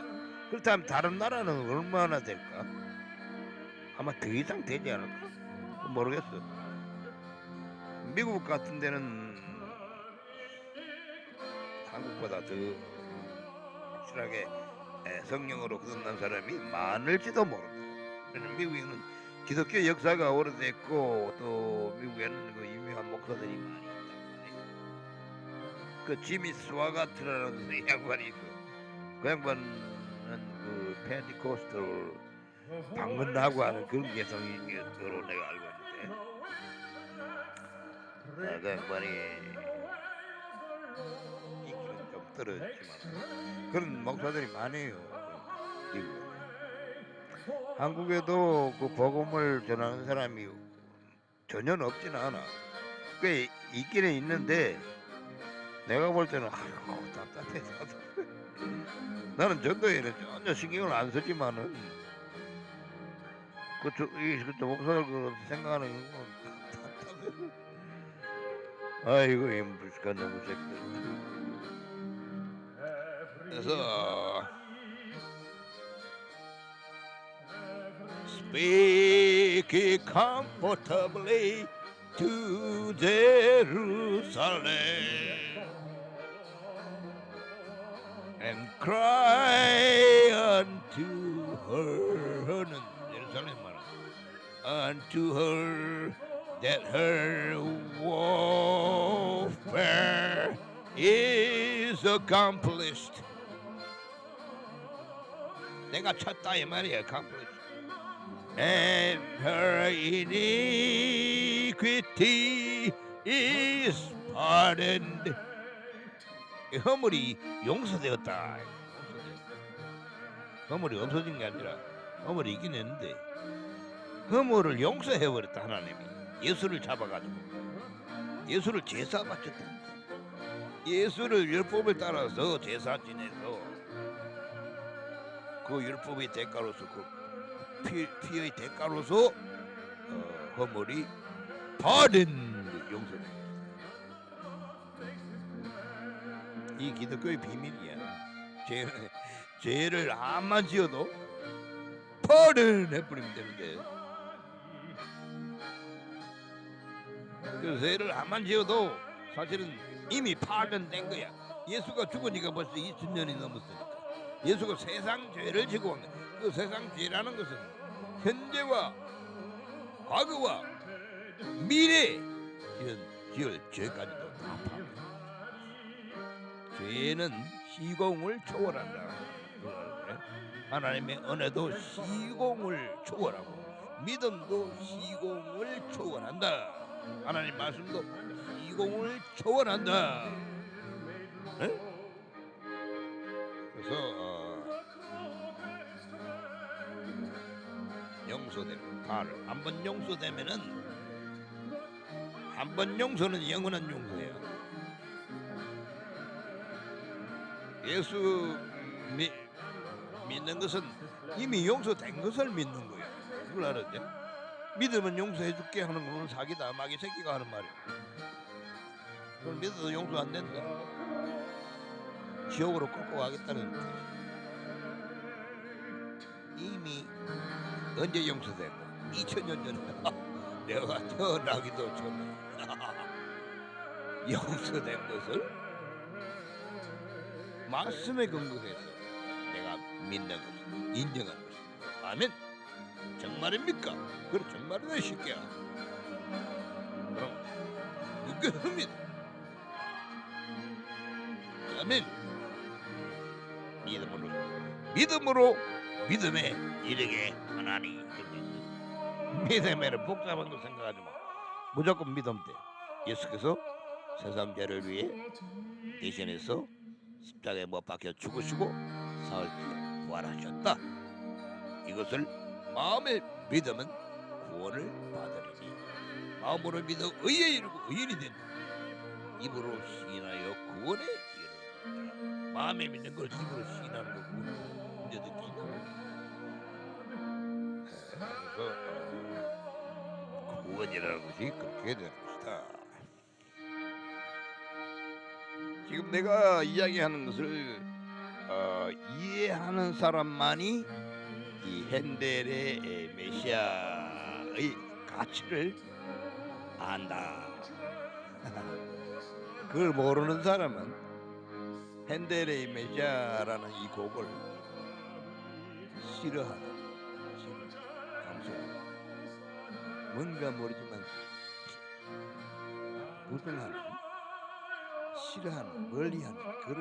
그렇다면 다른 나라는 얼마나 될까? 아마 더 이상 되지 않을까? 모르겠어. 미국 같은 데는 한국보다 더 확실하게 성령으로 거듭난 사람이 많을지도 모른다. 미국에는 기독교 역사가 오래됐고 또 미국에는 그 유명한 목사들이 많이 있단 말이에요. 그 지미 스와가트라는 양반이 있어. 그 양반은 그 펜티코스트를 방문하고 하는 그런 개성으로 내가 알고 있는데 그 양반이 인기는 좀 떨어졌지만 그런 목사들이 많아요. 미국에. 한국에도 그 복음을 전하는 사람이 전혀 없지는 않아. 꽤 있기는 있는데 내가 볼 때는 아이고 답답해. 나는 전도에는 전혀 신경을 안 쓰지만은 그저 목사를 생각하는 건 답답해. 아이고 이 무식한 놈의 새끼들. 그래서 speak comfortably to Jerusalem and cry unto her는 예루살렘 말 unto her that her warfare is accomplished. 내가 쳤다 이 말이야. accomplished. And her iniquity is pardoned. 허물이 용서되었다. 허물이 없어진 게 아니라 허물이 있긴 했는데 허물을 용서해버렸다. 하나님이 예수를 잡아가지고 예수를 제사 바쳤다. 예수를 율법을 따라서 제사 지내서 그 율법의 대가로서 그 피의 대가로서 허물이 바른 용서다. 이 기독교의 비밀이야. 죄를 암만 지어도 pardon해버리면 되는데, 그 죄를 암만 지어도 사실은 이미 pardon된 거야. 예수가 죽으니까 벌써 2000년이 넘었으니까. 예수가 세상 죄를 지고 온 거야. 그 세상 죄라는 것은 현재와 과거와 미래 지을 죄까지도 다 포함해. 죄는 시공을 초월한다. 하나님의 은혜도 시공을 초월하고 믿음도 시공을 초월한다. 하나님 말씀도 시공을 초월한다. 네? 그래서 용서되고 한번 용서되면은 한 번 용서는 영원한 용서예요. 예수 믿는 것은 이미 용서된 것을 믿는 거예요. 그걸 알았죠? 믿으면 용서해줄게 하는 거는 사기다. 마귀 새끼가 하는 말이야. 그걸 믿어도 용서 안 된다. 지옥으로 끌고 가겠다는 뜻이야. 이미 언제 용서됐다? 2000년 전에 내가 태어나기도 전에 용서된 것을 말씀에 근거해서 내가 믿는 것을 인정하는 것입니다. 아멘. 정말입니까? 그래, 정말이다 이 새끼야. 그럼 믿습니다. 아멘. 믿음으로 믿음에 이르게 하나니. 믿음에는 복잡한 거 생각하지 마. 무조건 믿음 돼. 예수께서 세상 죄를 위해 대신해서 십자가에 못 박혀 죽으시고 사흘 뒤에 부활하셨다. 이것을 마음에 믿으면 구원을 받으리니 마음으로 믿어 의에 이르고 의인이 된다. 입으로 시인하여 구원에 이르는다. 마음에 믿는 걸 입으로 시인하는 거 문제 듣기가. 그래서 구원이라는 것이 그렇게 되는 것이다. 지금 내가 이야기하는 것을 이해하는 사람만이 이 헨델의 메시아의 가치를 안다. 그걸 모르는 사람은 헨델의 메시아라는 이 곡을 싫어하다. 감수하다. 뭔가 모르지만 부정하는, 싫어하는, 멀리하는 그런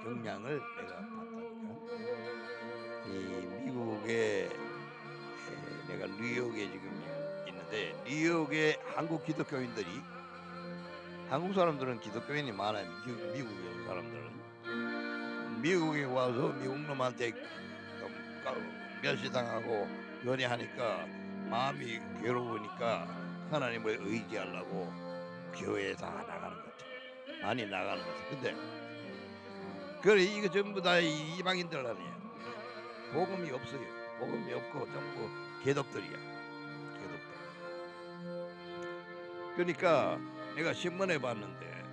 경향을 내가 봤다니까. 이 미국에 내가 뉴욕에 지금 있는데 뉴욕의 한국 기독교인들이, 한국 사람들은 기독교인이 많아요. 미국에 온 사람들은 미국에 와서 미국 놈한테 멸시당하고 연애하니까 마음이 괴로우니까 하나님을 의지하려고 교회에 다 나가는 것 같아. 많이 나가는 것 같아. 근데 그래, 이거 전부 다 이방인들 아니야. 복음이 없어요. 복음이 없고 전부 개독들이야. 개독들. 그러니까 내가 신문에 봤는데,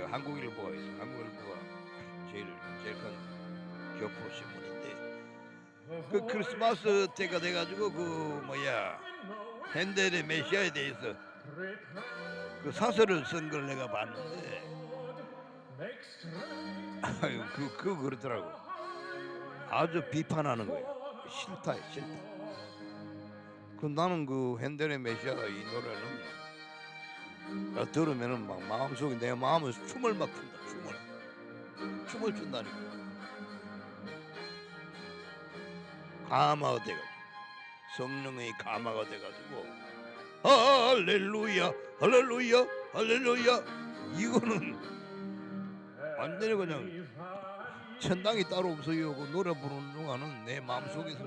한국일보가 있어. 한국일보가 제일 큰 교포 신문인데, 그 크리스마스 때가 돼가지고 헨델의 메시아에 대해서 그 사설을 쓴 걸 내가 봤는데, 그거 그렇더라고. 아주 비판하는 거야. 싫다. 나는 그 헨델의 메시아 이 노래는 들으면은 막 마음속에, 내 마음에서 춤을 막 춘다. 춤을 춘다니까. 감화가 돼가지고, 성령의 감화가 돼가지고, 할렐루야, 할렐루야, 할렐루야. 이거는 완전히 그냥 천당이 따로 없어요. 그 노래 부르는 동안은 내 마음속에서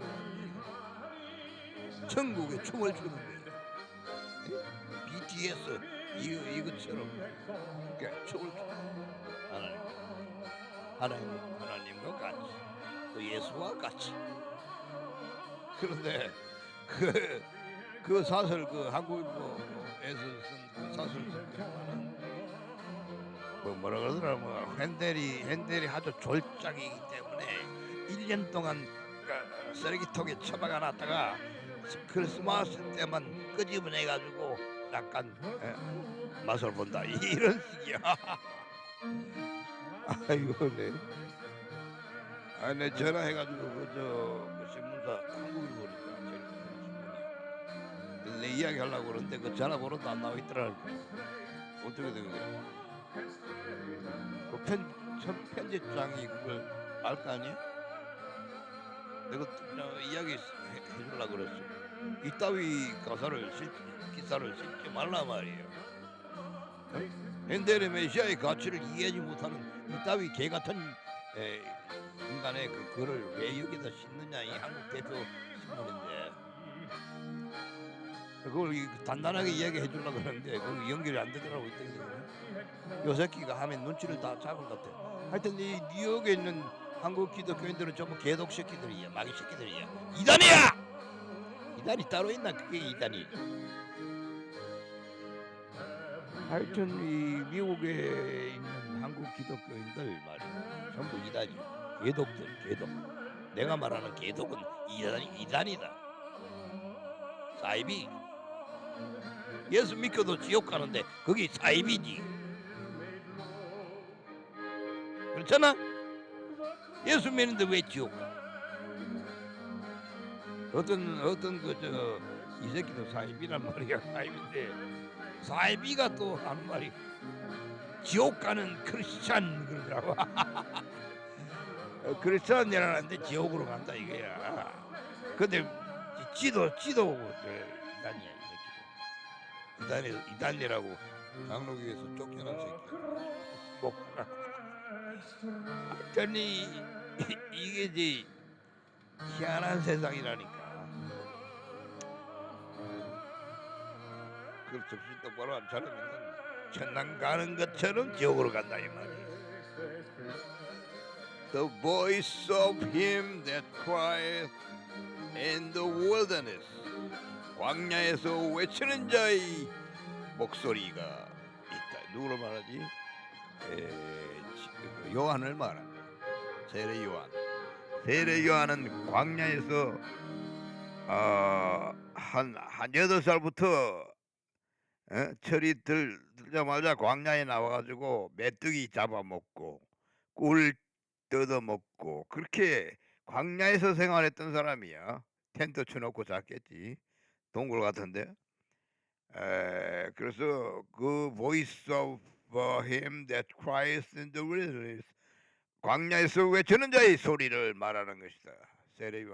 천국에 춤을 추는 거예요. BTS 이것처럼 그러니까 춤을 추는 하나님과 같이 또 예수와 같이. 그런데 그 사설 그 한국일보에서 쓴 그 사설 쓴 거는 뭐라 그러더라 핸델이 아주 졸작이기 때문에 1년 동안 쓰레기통에 처박아 놨다가 크리스마스 때만 끄집어내 가지고 약간 맛을 본다 이런 식이야. 아이고 내 전화해가지고 그 신문사 한국일보니까 제일 큰 신문이야. 그래서 내 이야기 하려고 그러는데 그 전화번호도 안 나와 있더라고. 어떻게 된 거야? 그 편집장이 그걸 알 거 아니야? 내가 이야기 해주려고 그랬어. 이따위 기사를 실지 말라 말이에요. 핸델의 메시아의 가치를 이해하지 못하는 이따위 개 같은 인간의 그 글을 왜 여기다 싣느냐 이 한국 대표 신문인데 그걸 단단하게 이야기해 주려고 그러는데 그 연결이 안 되더라고. 요 새끼가 하면 눈치를 다 잡은 것 같아. 하여튼 이 뉴욕에 있는 한국 기독교인들은 전부 개독 새끼들이야. 마귀 새끼들이야. 이단이야. 이단이 따로 있나? 그게 이단이. 하여튼 이 미국에 있는 한국 기독교인들 말이야. 전부 이단이. 개독. 내가 말하는 개독은 이단이다. 사이비. 예수 믿고도 지옥 가는데 거기 사이비지. 그렇잖아? 예수 믿는데 왜 지옥 가? 어떤 이 새끼도 사이비란 말이야. 사이비인데 사이비가 또 하는 말이 지옥 가는 크리스찬 그러더라고. 크리스찬이라는데 지옥으로 간다 이거야. 근데 지도 이단이야 이 새끼도. 이단이라고 강로교에서 쫓겨난 새끼야. 하여튼 이게 이제 희한한 세상이라니까. 그 정신 똑바로 안 차리면 천당 가는 것처럼 지옥으로 간다 이 말이야. The voice of him that crieth in the wilderness. 광야에서 외치는 자의 목소리가 있다. 누구를 말하지? 요한을 말한다. 세례 요한은 광야에서 한 8살부터 철이 들자마자 광야에 나와가지고 메뚜기 잡아먹고 꿀 뜯어먹고 그렇게 광야에서 생활했던 사람이야. 텐트 쳐놓고 잤겠지. 동굴 같은데. 그래서 그 voice of him that cries in the wilderness, 광야에서 외치는 자의 소리를 말하는 것이다. 세례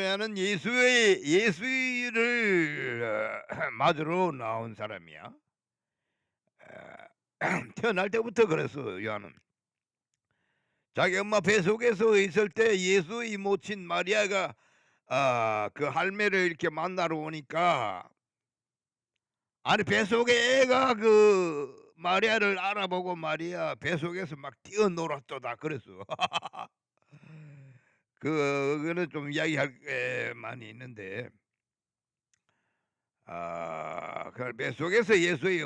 요한은 예수를 맞으러 나온 사람이야. 태어날 때부터 그랬어. 요한은 자기 엄마 뱃속에서 있을 때 예수의 이모친 마리아가 그 할매를 이렇게 만나러 오니까 아니 뱃속에 애가 그 마리아를 알아보고 마리아 뱃속에서 막 뛰어놀았도다 그랬어. 그거는 좀 이야기할 게 많이 있는데 그 뱃속에서 예수의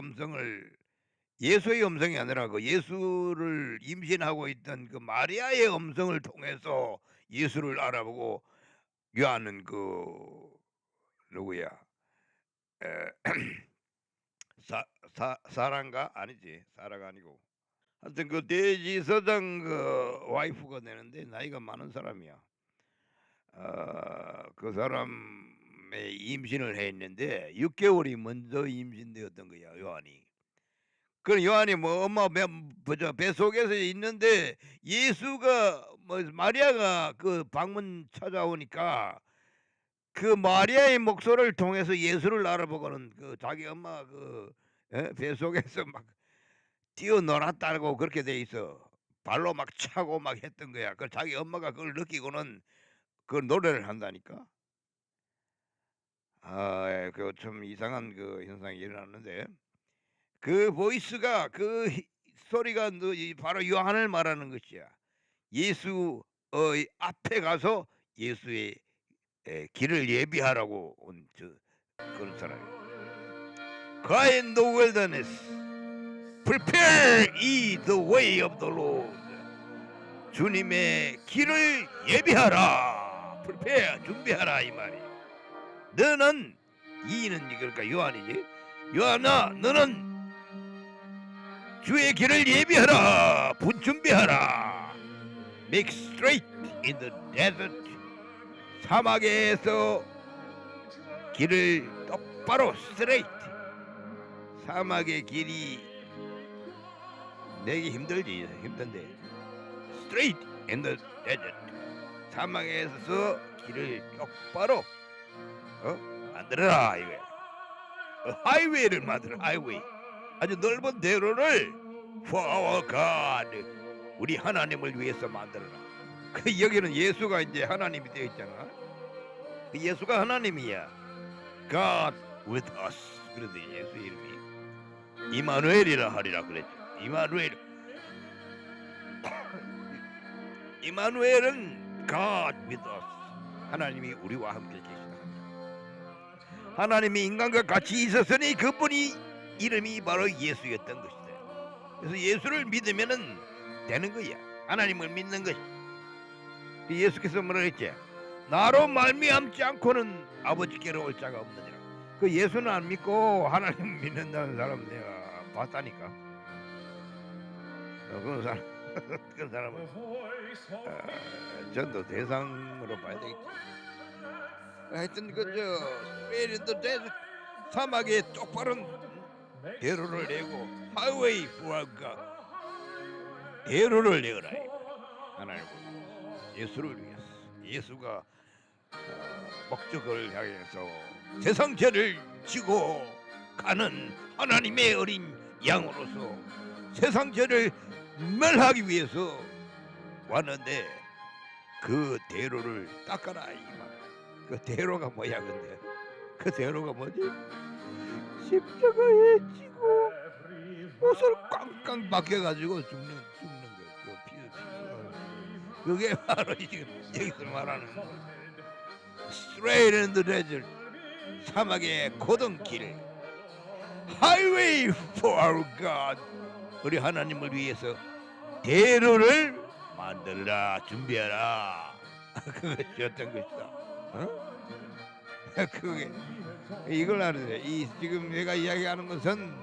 음성이 아니라 그 예수를 임신하고 있던 그 마리아의 음성을 통해서 예수를 알아보고 요한은 그 누구야? 사랑가 아니지. 사라가 아니고 하여튼 그 대지서장 그 와이프가 되는데 나이가 많은 사람이야. 그 사람의 임신을 했는데 6개월이 먼저 임신되었던 거야 요한이. 그 요한이 뭐 엄마 뱃속에서 있는데 예수가 뭐 마리아가 그 방문 찾아오니까 그 마리아의 목소리를 통해서 예수를 알아보고는 그 자기 엄마 그 뱃속에서 막 뛰어놀았다고 그렇게 돼 있어. 발로 막 차고 막 했던 거야. 그 자기 엄마가 그걸 느끼고는 그 노래를 한다니까. 그 좀 이상한 그 현상이 일어났는데 그 보이스가 소리가 바로 요한을 말하는 것이야. 예수의 앞에 가서 예수의 길을 예비하라고 온 그런 사람이에요. Cry in the wilderness, prepare ye the way of the Lord. 주님의 길을 예비하라. prepare, 준비하라 이 말이. 너는 이는 그러니까 요한이지. 요한아, 너는 주의 길을 예비하라. 준비하라. Make straight in the desert. 사막에서 길을 똑바로 straight. 사막의 길이 내기 힘든데 straight in the desert. 사막에서 길을 똑바로 만들어라 이거야. 하이웨이를 만들어. 하이웨이. 아주 넓은 대로를 for our God. 우리 하나님을 위해서 만들어라. 그 여기는 예수가 이제 하나님이 되어 있잖아. 그 예수가 하나님이야. God with us. 그래서 예수 이름이 이마누엘이라 하리라 그랬죠. 이마누엘. 이마누엘은 God with us. 하나님이 우리와 함께 계시다. 하나님이 인간과 같이 있었으니 그분이 이름이 바로 예수였던 것이다. 그래서 예수를 믿으면은 되는 거야. 하나님을 믿는 것이. 예수께서 뭐라 했지? 나로 말미암지 않고는 아버지께로 올 자가 없느니라. 그 예수는 안 믿고 하나님 믿는다는 사람 내가 봤다니까. 그런 사람, 그런 사람은 전도 대상으로 봐야 되겠지. 하여튼 사막에 쪽바른 대로를 내고 하이웨이 부하가 대로를 내어라. 하나님 예수를 위해서. 예수가 목적을 향해서 세상 죄를 지고 가는 하나님의 어린 양으로서 세상 죄를 멸하기 위해서 왔는데 그 대로를 닦아라 이 말. 그 대로가 뭐야 근데? 그 대로가 뭐지? 십자가에 지고 옷을 꽝꽝 벗겨가지고 죽는 거예요. 그게 바로 지금 여기서 말하는 straight in the desert. 사막의 고든 길. highway for our God. 우리 하나님을 위해서 대로를 만들라, 준비하라. 그것이 어떤 것이다. 그게 이걸 알아야 이 지금 내가 이야기하는 것은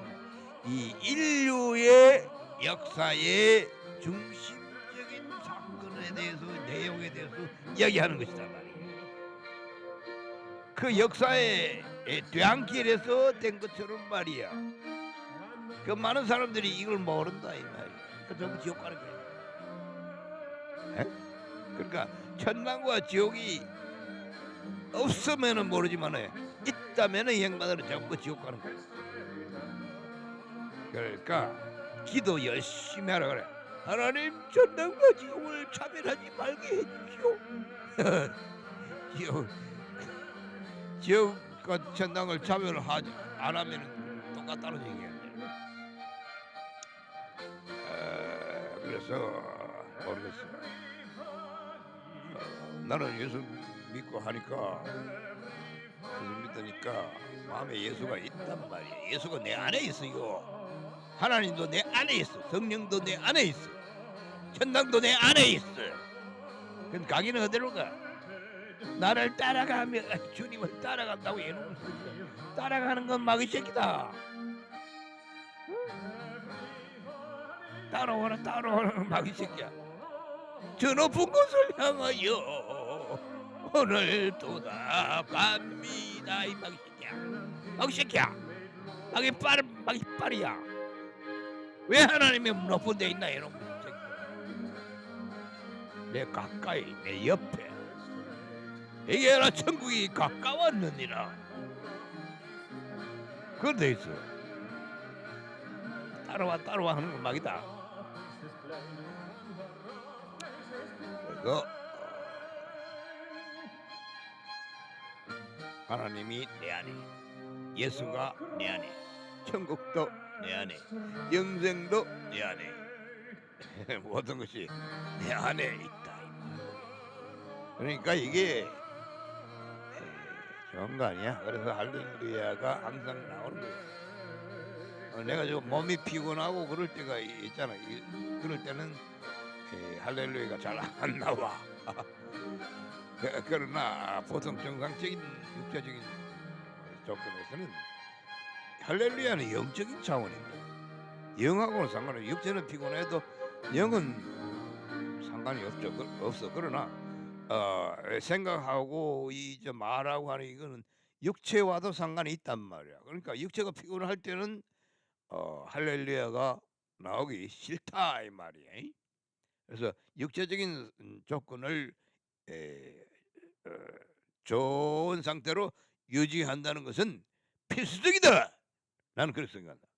이 인류의 역사의 중심적인 사건에 대해서 내용에 대해서 이야기하는 것이다 말이에요. 그 역사의 뒤안길에서 된 것처럼 말이야. 그 많은 사람들이 이걸 모른다 이 말이야. 그 전부 지옥 가는 거야. 그러니까 천당과 지옥이 없으면은 모르지만 있다면은 이 양반들은 전부 지옥 가는 거야. 그러니까 기도 열심히 하라 그래. 하나님 천당과 지옥을 차별하지 말게 해주시오. 지옥과 천당을 차별을 안 하면은 똑같다는 얘기야. 그래서 모르겠어. 나는 예수 믿고 하니까 예수 믿으니까 마음에 예수가 있단 말이야. 예수가 내 안에 있어요. 하나님도 내 안에 있어. 성령도 내 안에 있어. 천당도 내 안에 있어. 그럼 가기는 어디로 가? 나를 따라가면 주님을 따라간다고 예능을 쓰지. 따라가는 건 마귀 새끼다. 따라오라 마귀 새끼야. 저 높은 곳을 향하여 오늘도 나갑니다. 이 마귀 새끼야. 마귀 빨이야. 왜 하나님이 높은 데 있나 이런 새끼야. 내 가까이 내 옆에 이게라 천국이 가까웠느니라. 그건 돼 있어. 따라와 하는 건 마귀다. 그래서 하나님이 내 안에, 예수가 내 안에, 천국도 내 안에, 영생도 내 안에, 모든 것이 내 안에 있다. 그러니까 이게 좋은 거 아니야? 그래서 할렐루야가 항상 나오는 거야. 내가 좀 몸이 피곤하고 그럴 때가 있잖아. 그럴 때는 할렐루야가 잘 안 나와. 그러나 보통 정상적인 육체적인 조건에서는 할렐루야는 영적인 차원입니다. 영하고는 상관없어요. 육체는 피곤해도 영은 상관이 없어. 그러나 생각하고 이제 말하고 하는 이거는 육체와도 상관이 있단 말이야. 그러니까 육체가 피곤할 때는 할렐루야가 나오기 싫다 이 말이야. 그래서 육체적인 조건을 좋은 상태로 유지한다는 것은 필수적이다. 나는 그렇게 생각한다.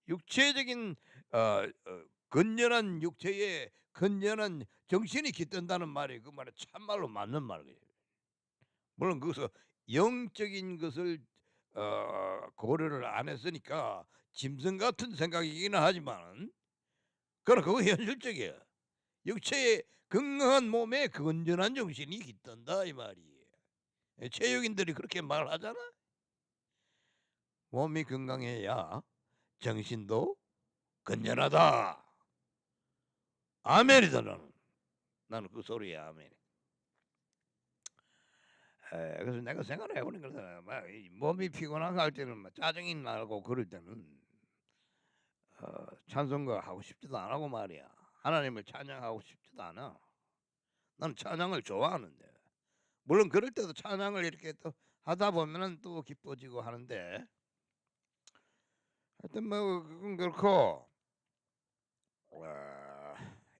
육체적인 건전한 육체에 건전한 정신이 깃든다는 말이 그 말은 참말로 맞는 말이에요. 물론 그것은 영적인 것을 고려를 안 했으니까 짐승 같은 생각이기는 하지만 그거 현실적이야. 육체의 건강한 몸에 건전한 정신이 깃든다 이 말이에요. 체육인들이 그렇게 말하잖아. 몸이 건강해야 정신도 건전하다. 아멘이다 나는 그 소리야 아멘. 그래서 내가 생각을 해보는 거는 몸이 피곤하고 할 때는 짜증이 나고 그럴 때는 찬송가 하고 싶지도 안 하고 말이야. 하나님을 찬양하고 싶지도 않아. 나는 찬양을 좋아하는데 물론 그럴 때도 찬양을 이렇게 또 하다 보면은 또 기뻐지고 하는데 하여튼 뭐 그건 그렇고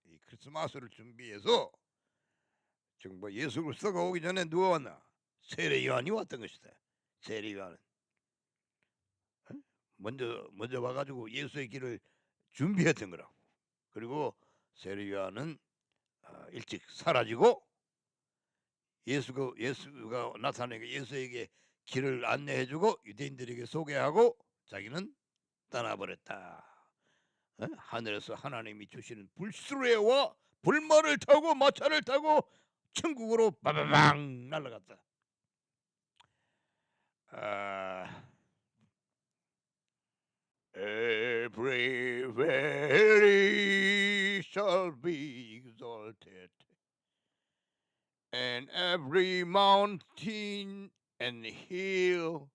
이 크리스마스를 준비해서 지금 뭐 예수 그리스도가 오기 전에 누가 왔나? 세례 요한이 왔던 것이다. 세례 요한은 먼저 와가지고 예수의 길을 준비했던 거라고. 그리고 세례 요한은 일찍 사라지고 예수가 나타나니까 예수에게 길을 안내해주고 유대인들에게 소개하고 자기는 떠나버렸다. 하늘에서 하나님이 주시는 불수레와 불말을 타고 마차를 타고 천국으로 바바방 날아갔다. Every valley shall be exalted, and every mountain and hill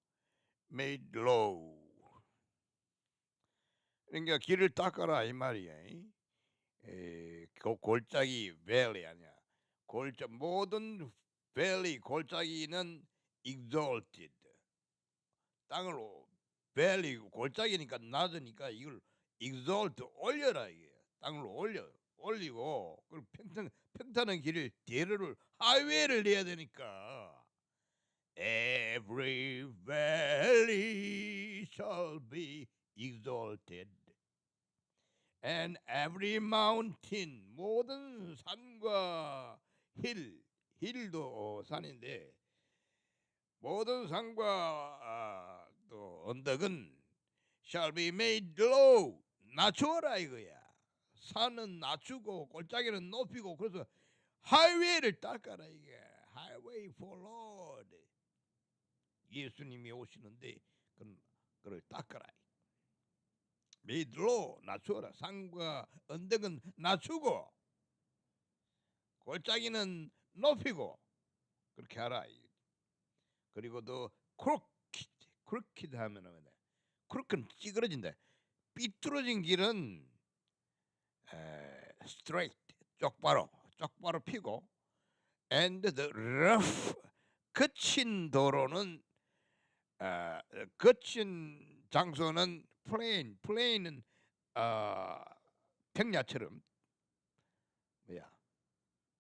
made low. 그러니까 길을 닦아라 이 말이야. 그 골짜기 밸리 아니야. 모든 밸리 골짜기는 exalted. 땅을 밸리 골짜기니까 낮으니까 이걸 exalt 올려라 이게. 땅을 올리고 그리고 평탄한 길을 대로를 하이웨이를 내야 되니까 every valley shall be exalted. And every mountain 모든 산과 힐도 산인데 모든 산과 또 언덕은 shall be made low 낮추어라 이거야. 산은 낮추고 골짜기는 높이고 그래서 하이웨이를 닦아라 이게. Highway for Lord. 예수님이 오시는데 그걸 닦아라. made low 낮추어라. 산과 언덕은 낮추고 골짜기는 높이고 그렇게 하라. 그리고 또 크루키드 하면은 크루크는 찌그러진다. 삐뚤어진 길은 straight 똑바로 피고 and the rough 거친 도로는 거친 장소는 plain은 평야처럼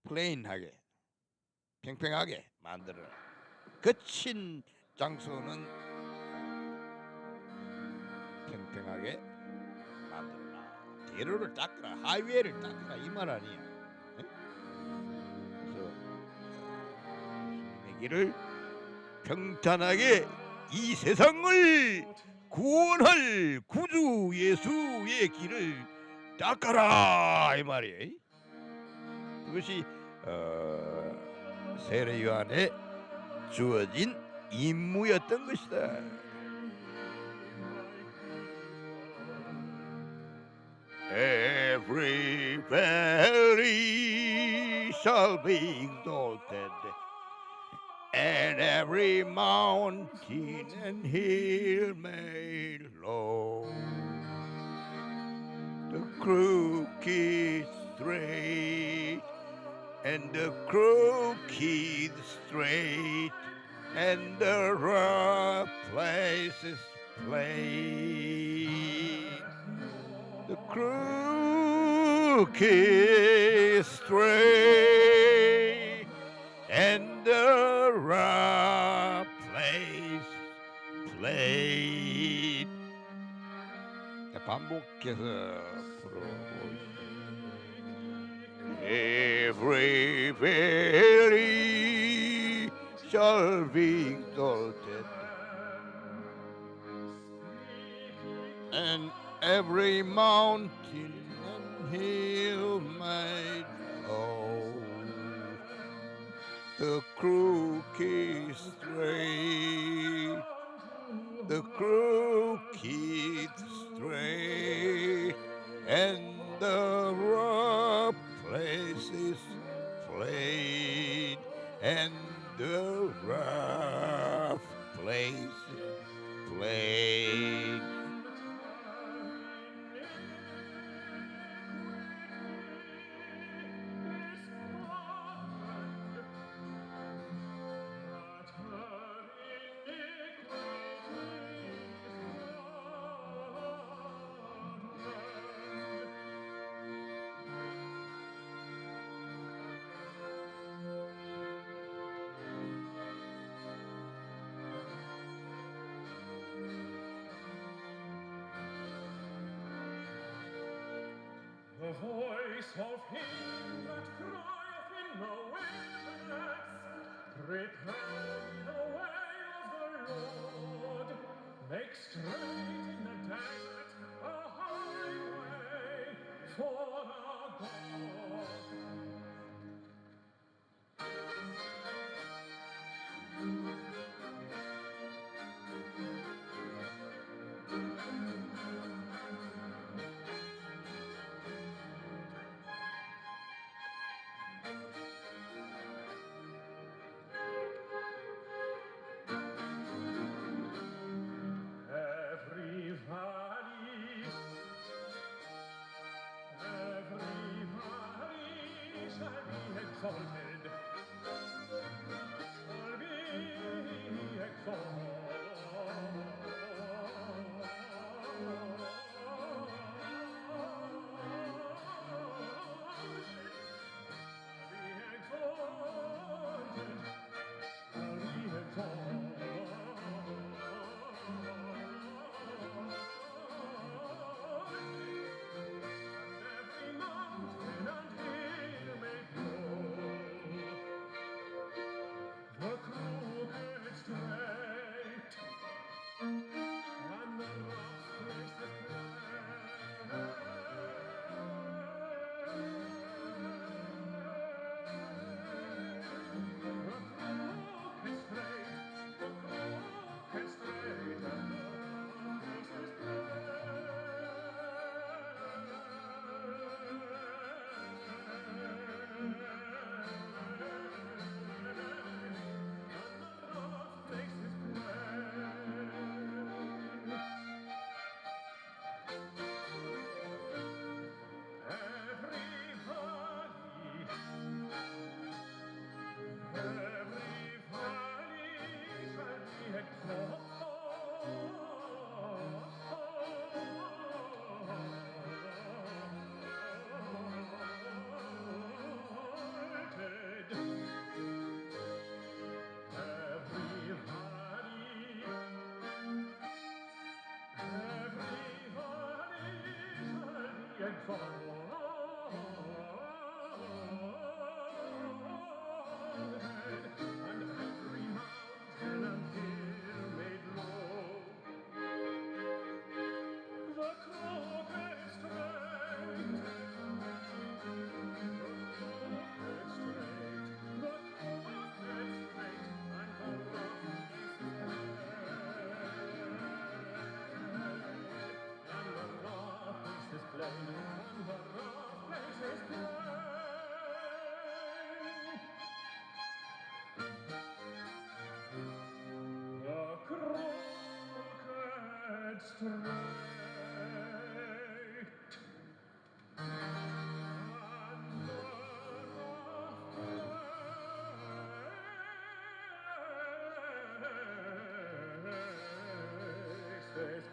plain하게 평평하게 만들어라. 거친 장소는 평평하게 만들어라. 대로를 닦으라. 하이웨이를 닦으라 이 말 아니야. 이를 평탄하게 이 세상을 구원할 구주 예수의 길을 닦아라 이 말이에요. 그것이 세례 요한에 주어진 임무였던 것이다. Every valley shall be exalted, and every mountain and hill made low. The crooked straight, and the crooked straight, and the rough places plain. The crooked straight, and the rough place plain. 반복해서 불어보시죠. Every valley shall be exalted, and every mountain and hill made low. The crooked straight, the crooked straight, and the rough places plain, and the rough places plain. The voice of him that crieth in the wilderness, prepare the way of the Lord, make straight in the desert a highway for our God. Every valley shall be exalted, shall be straight. And the rough place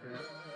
is